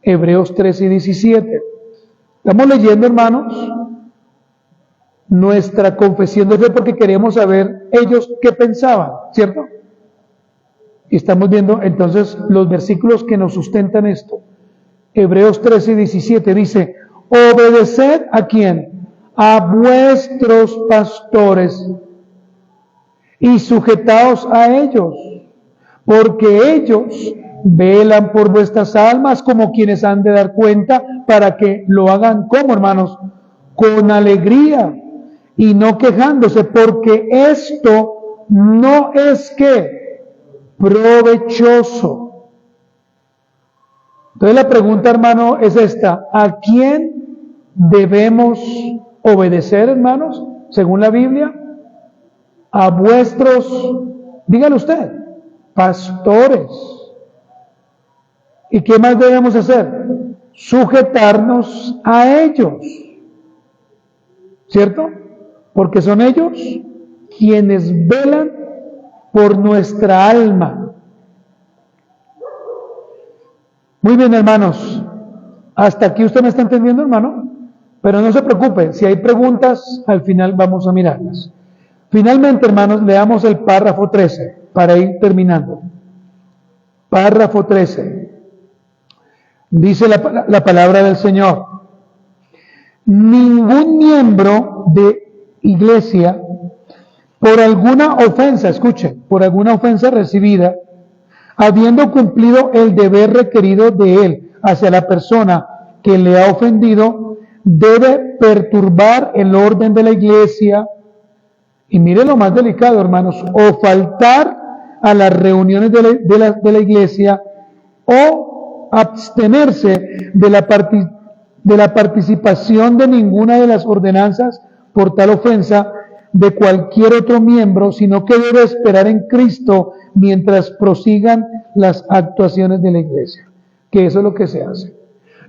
Hebreos 13:17. Estamos leyendo, hermanos, nuestra confesión de fe porque queremos saber ellos qué pensaban, ¿cierto? Y estamos viendo entonces los versículos que nos sustentan esto. Hebreos 13:17 dice: obedeced ¿a quién? A vuestros pastores y sujetaos a ellos, porque ellos velan por vuestras almas como quienes han de dar cuenta, para que lo hagan como, hermanos, con alegría y no quejándose, porque esto no es que provechoso. Entonces la pregunta, hermano, es esta: ¿a quién debemos obedecer, hermanos, según la Biblia? A vuestros, dígalo usted, pastores. ¿Y qué más debemos hacer? Sujetarnos a ellos, ¿cierto? Porque son ellos quienes velan por nuestra alma. Muy bien, hermanos, hasta aquí usted me está entendiendo, hermano, pero no se preocupe, si hay preguntas, al final vamos a mirarlas. Finalmente, hermanos, leamos el párrafo 13 para ir terminando. Párrafo 13. Dice la palabra del Señor: ningún miembro de iglesia, por alguna ofensa, escuchen, por alguna ofensa recibida, habiendo cumplido el deber requerido de él hacia la persona que le ha ofendido, debe perturbar el orden de la iglesia, y mire lo más delicado, hermanos, o faltar a las reuniones de la iglesia, o abstenerse de la participación de ninguna de las ordenanzas por tal ofensa de cualquier otro miembro, sino que debe esperar en Cristo mientras prosigan las actuaciones de la iglesia, que eso es lo que se hace.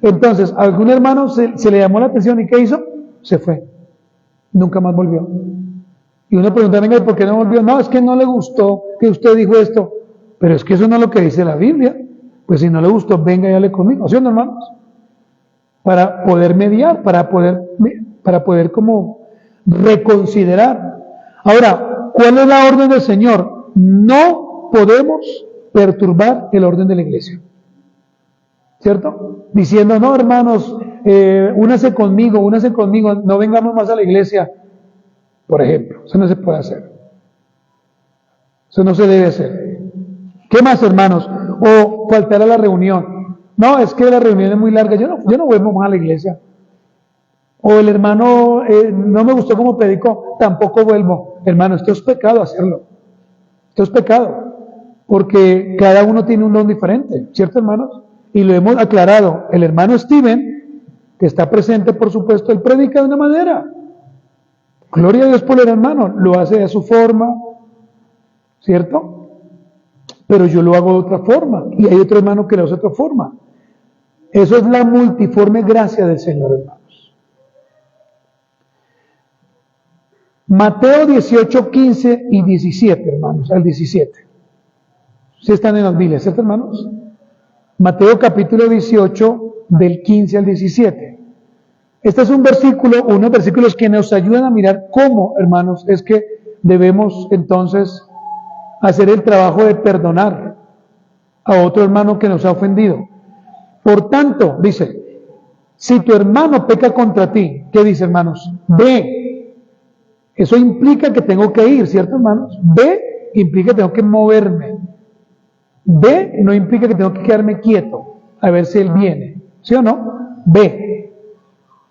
Entonces, a algún hermano se le llamó la atención, ¿y qué hizo? Se fue, nunca más volvió. Y uno pregunta: venga, ¿por qué no volvió? No, es que no le gustó que usted dijo esto. Pero es que eso no es lo que dice la Biblia. Pues si no le gustó, venga y hable conmigo, ¿sí o no, hermanos? Para poder mediar, para poder como reconsiderar. Ahora, ¿cuál es la orden del Señor? No podemos perturbar el orden de la iglesia, ¿cierto? Diciendo: no, hermanos, únase conmigo, no vengamos más a la iglesia, por ejemplo. Eso no se puede hacer, eso no se debe hacer. ¿Qué más, hermanos? O faltar a la reunión. No, es que la reunión es muy larga, yo no vuelvo más a la iglesia. O el hermano, no me gustó cómo predicó, tampoco vuelvo. Hermano, esto es pecado hacerlo. Esto es pecado, porque cada uno tiene un don diferente, ¿cierto, hermanos? Y lo hemos aclarado. El hermano Steven, que está presente, por supuesto, él predica de una manera. Gloria a Dios por el hermano, lo hace de su forma, ¿cierto? Pero yo lo hago de otra forma, y hay otro hermano que lo hace de otra forma. Eso es la multiforme gracia del Señor, hermanos. Mateo 18, 15 y 17, hermanos, al 17. ¿Sí están en las Biblias, cierto, hermanos? Mateo capítulo 18, del 15 al 17. Este es un versículo, unos versículos que nos ayudan a mirar cómo, hermanos, es que debemos entonces hacer el trabajo de perdonar a otro hermano que nos ha ofendido. Por tanto, dice, si tu hermano peca contra ti, ¿qué dice, hermanos? Ve. Eso implica que tengo que ir, ¿cierto, hermanos? Ve implica que tengo que moverme. Ve no implica que tengo que quedarme quieto a ver si él viene, ¿sí o no? Ve.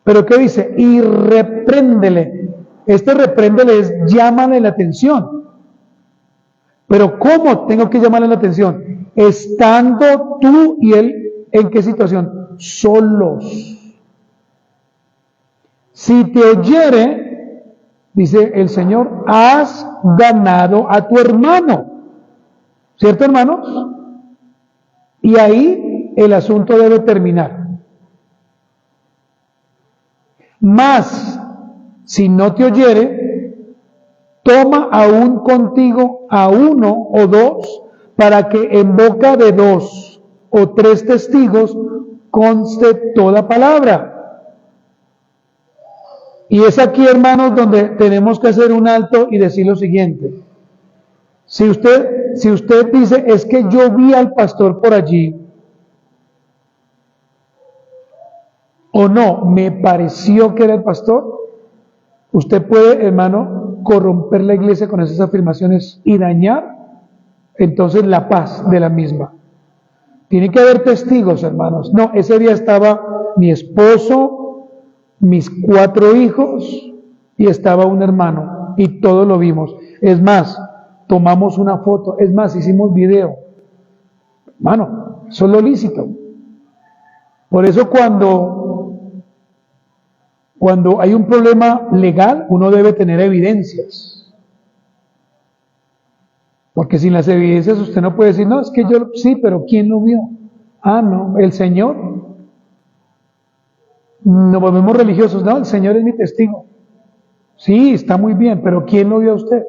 Pero ¿qué dice? Y repréndele. Este repréndele es llámale la atención. Pero ¿cómo tengo que llamarle la atención? Estando tú y él, ¿en qué situación? Solos. Si te oyere, dice el Señor, has ganado a tu hermano. ¿Cierto, hermanos? Y ahí el asunto debe terminar. Mas, si no te oyere, toma aún contigo a uno o dos, para que en boca de 2 o 3 testigos conste toda palabra. Y es aquí, hermanos, donde tenemos que hacer un alto y decir lo siguiente. Si usted dice, es que yo vi al pastor por allí, o no, me pareció que era el pastor, usted puede, hermano, corromper la iglesia con esas afirmaciones y dañar entonces la paz de la misma. Tiene que haber testigos, hermanos. No, ese día estaba mi esposo, mis 4 hijos y estaba un hermano y todos lo vimos. Es más, tomamos una foto, es más, hicimos video. Hermano, eso es lo lícito. Por eso cuando hay un problema legal, uno debe tener evidencias. Porque sin las evidencias usted no puede decir, no, es que yo, sí, pero ¿quién lo vio? Ah, no, el Señor. Nos volvemos religiosos, no, el Señor es mi testigo. Sí, está muy bien, pero ¿quién lo vio a usted?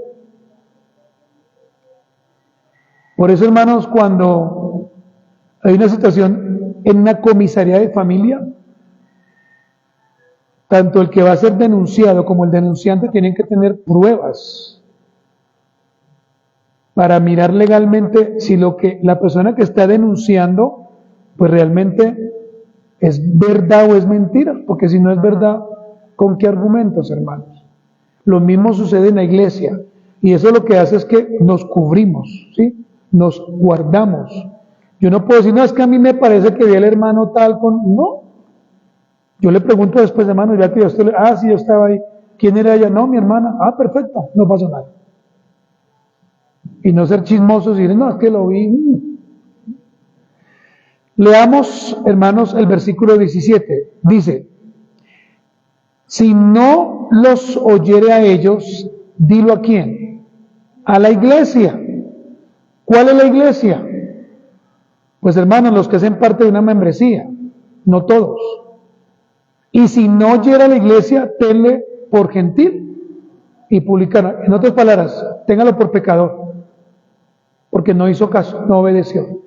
Por eso, hermanos, cuando hay una situación en una comisaría de familia, tanto el que va a ser denunciado como el denunciante tienen que tener pruebas para mirar legalmente si lo que la persona que está denunciando, pues realmente es verdad o es mentira, porque si no es verdad, ¿con qué argumentos, hermanos? Lo mismo sucede en la iglesia, y eso lo que hace es que nos cubrimos, ¿sí? Nos guardamos. Yo no puedo decir, no, es que a mí me parece que vi al hermano tal con... No. Yo le pregunto después, hermano, ya que usted, sí, yo estaba ahí. ¿Quién era ella? No, mi hermana. Ah, perfecto, no pasó nada. Y no ser chismosos y decir, no, es que lo vi. Leamos, hermanos, el versículo 17. Dice, si no los oyere a ellos, dilo a quién. A la iglesia. ¿Cuál es la iglesia? Pues hermanos, los que hacen parte de una membresía, no todos. Y si no oyera a la iglesia, tenle por gentil y publicano. En otras palabras, téngalo por pecador, porque no hizo caso, no obedeció.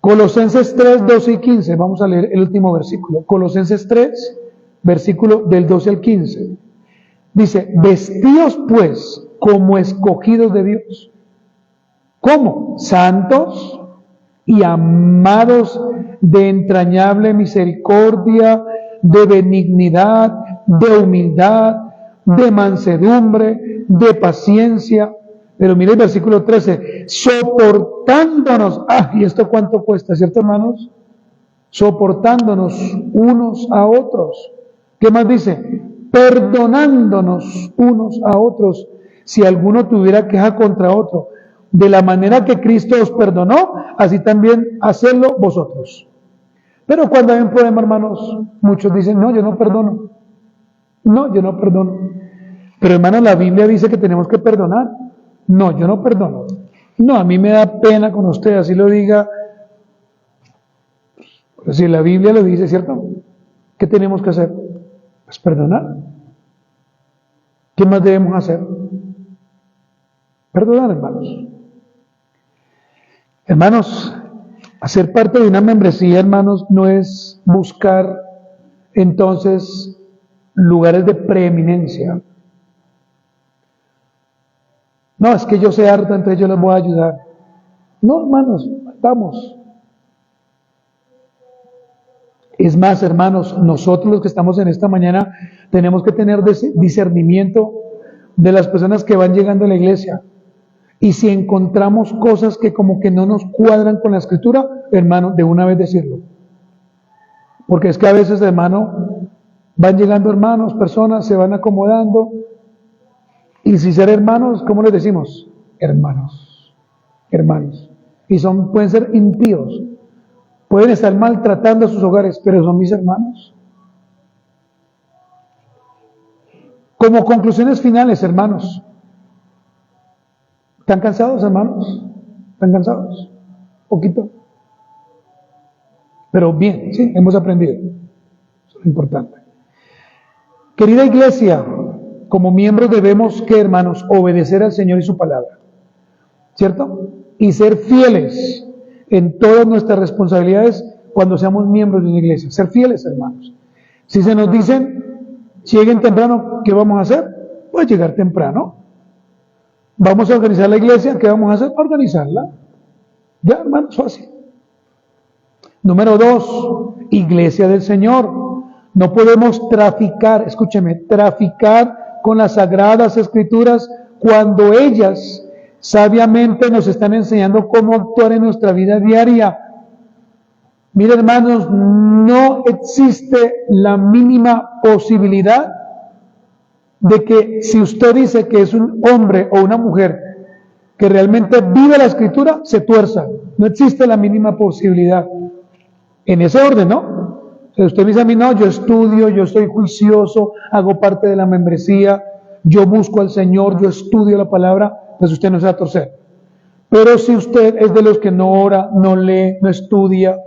Colosenses 3, 12 y 15, vamos a leer el último versículo. Colosenses 3, versículo del 12 al 15. Dice, vestíos pues como escogidos de Dios. ¿Cómo? Santos y amados de entrañable misericordia, de benignidad, de humildad, de mansedumbre, de paciencia. Pero mire el versículo 13, soportándonos. ¿Y esto cuánto cuesta, cierto, hermanos? Soportándonos unos a otros. ¿Qué más dice? Perdonándonos unos a otros, si alguno tuviera queja contra otro. De la manera que Cristo os perdonó, así también hacedlo vosotros. Pero cuando hay un problema, hermanos, muchos dicen, no, yo no perdono. No, yo no perdono. Pero hermanos, la Biblia dice que tenemos que perdonar. No, yo no perdono. No, a mí me da pena con usted, así lo diga. Pero si la Biblia lo dice, ¿cierto? ¿Qué tenemos que hacer? Pues perdonar. ¿Qué más debemos hacer? Perdonar, hermanos. Hermanos, hacer parte de una membresía, hermanos, no es buscar entonces lugares de preeminencia. No, es que yo sé harto, entonces yo les voy a ayudar. No, hermanos, vamos. Es más, hermanos, nosotros los que estamos en esta mañana tenemos que tener discernimiento de las personas que van llegando a la iglesia. Y si encontramos cosas que como que no nos cuadran con la escritura, hermano, de una vez decirlo. Porque es que a veces, hermano, van llegando hermanos, personas, se van acomodando. Y si ser hermanos, ¿cómo les decimos? Hermanos. Hermanos. Y pueden ser impíos. Pueden estar maltratando a sus hogares, pero son mis hermanos. Como conclusiones finales, hermanos. ¿Están cansados, hermanos? ¿Están cansados? Poquito. Pero bien, sí, hemos aprendido. Eso es lo importante. Querida iglesia, como miembros debemos, ¿qué, hermanos? Obedecer al Señor y su palabra. ¿Cierto? Y ser fieles en todas nuestras responsabilidades cuando seamos miembros de una iglesia. Ser fieles, hermanos. Si se nos dicen, lleguen temprano, ¿qué vamos a hacer? Pues llegar temprano. Vamos a organizar la iglesia, ¿qué vamos a hacer? Organizarla. Ya, hermanos, fácil. Número 2, iglesia del Señor. No podemos traficar, escúcheme, traficar con las sagradas escrituras cuando ellas sabiamente nos están enseñando cómo actuar en nuestra vida diaria. Miren, hermanos, no existe la mínima posibilidad de que si usted dice que es un hombre o una mujer que realmente vive la Escritura, se tuerza. No existe la mínima posibilidad. En ese orden, ¿no? O sea, usted me dice a mí, no, yo estudio, yo soy juicioso, hago parte de la membresía, yo busco al Señor, yo estudio la palabra, pues usted no se va a torcer. Pero si usted es de los que no ora, no lee, no estudia,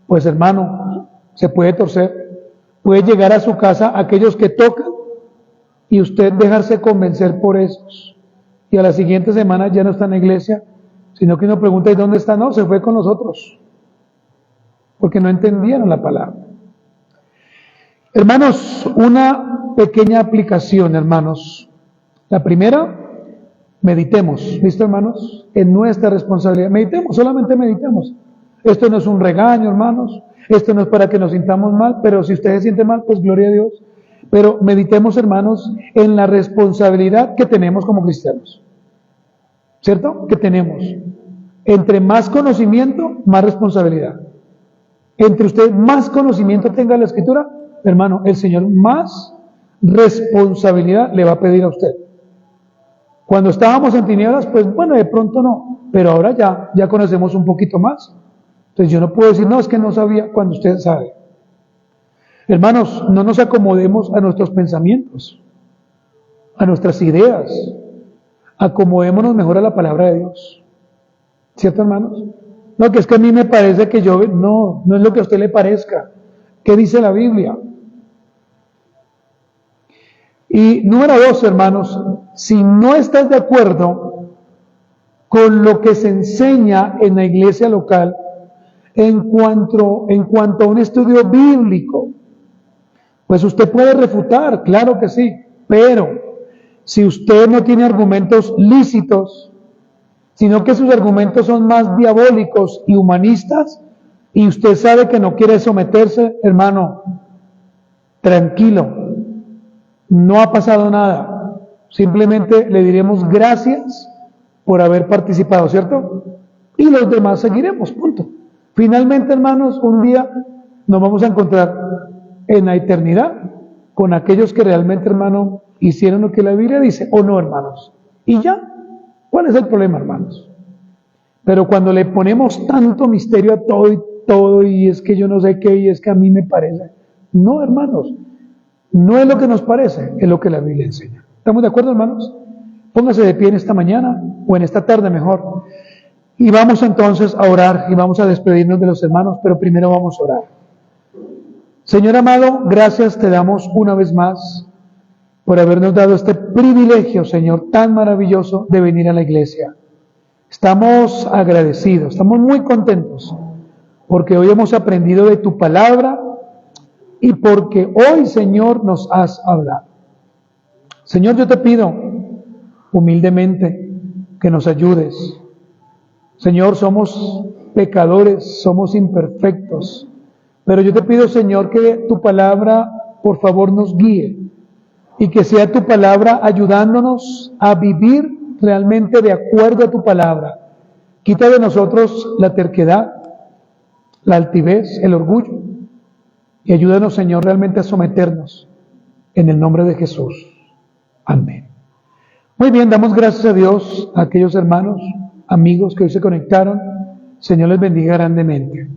pues hermano, se puede torcer. Puede llegar a su casa aquellos que tocan y usted dejarse convencer por esos. Y a la siguiente semana ya no está en la iglesia, sino que uno pregunta, ¿y dónde está? No, se fue con nosotros, porque no entendieron la palabra. Hermanos, una pequeña aplicación, hermanos. La primera, meditemos, ¿listo, hermanos? En nuestra responsabilidad. Meditemos, solamente meditemos. Esto no es un regaño, hermanos. Esto no es para que nos sintamos mal, pero si usted se siente mal, pues gloria a Dios. Pero meditemos, hermanos, en la responsabilidad que tenemos como cristianos. ¿Cierto? Que tenemos. Entre más conocimiento, más responsabilidad. Entre usted más conocimiento tenga de la Escritura, hermano, el Señor más responsabilidad le va a pedir a usted. Cuando estábamos en tinieblas, pues bueno, de pronto no, pero ahora ya conocemos un poquito más. Entonces yo no puedo decir, no, es que no sabía, cuando usted sabe. Hermanos, no nos acomodemos a nuestros pensamientos, a nuestras ideas. Acomodémonos mejor a la palabra de Dios. ¿Cierto, hermanos? No, que es que a mí me parece que yo... No es lo que a usted le parezca. ¿Qué dice la Biblia? Y número 2, hermanos, si no estás de acuerdo con lo que se enseña en la iglesia local en cuanto a un estudio bíblico, pues usted puede refutar, claro que sí, pero si usted no tiene argumentos lícitos, sino que sus argumentos son más diabólicos y humanistas, y usted sabe que no quiere someterse, hermano, tranquilo, no ha pasado nada, simplemente le diremos gracias por haber participado, ¿cierto? Y los demás seguiremos, punto. Finalmente, hermanos, un día nos vamos a encontrar en la eternidad con aquellos que realmente, hermano, hicieron lo que la Biblia dice, o no, hermanos. Y ya, ¿cuál es el problema, hermanos? Pero cuando le ponemos tanto misterio a todo, y es que yo no sé qué, y es que a mí me parece. No, hermanos, no es lo que nos parece, es lo que la Biblia enseña. ¿Estamos de acuerdo, hermanos? Póngase de pie en esta mañana, o en esta tarde mejor, y vamos entonces a orar, y vamos a despedirnos de los hermanos, pero primero vamos a orar. Señor amado, gracias te damos una vez más por habernos dado este privilegio, Señor, tan maravilloso de venir a la iglesia. Estamos agradecidos, estamos muy contentos, porque hoy hemos aprendido de tu palabra y porque hoy, Señor, nos has hablado. Señor, yo te pido humildemente que nos ayudes. Señor, somos pecadores, somos imperfectos, pero yo te pido, Señor, que tu palabra, por favor, nos guíe y que sea tu palabra ayudándonos a vivir realmente de acuerdo a tu palabra. Quita de nosotros la terquedad, la altivez, el orgullo, y ayúdanos, Señor, realmente a someternos en el nombre de Jesús. Amén. Muy bien, damos gracias a Dios a aquellos hermanos, amigos que hoy se conectaron. Señor les bendiga grandemente.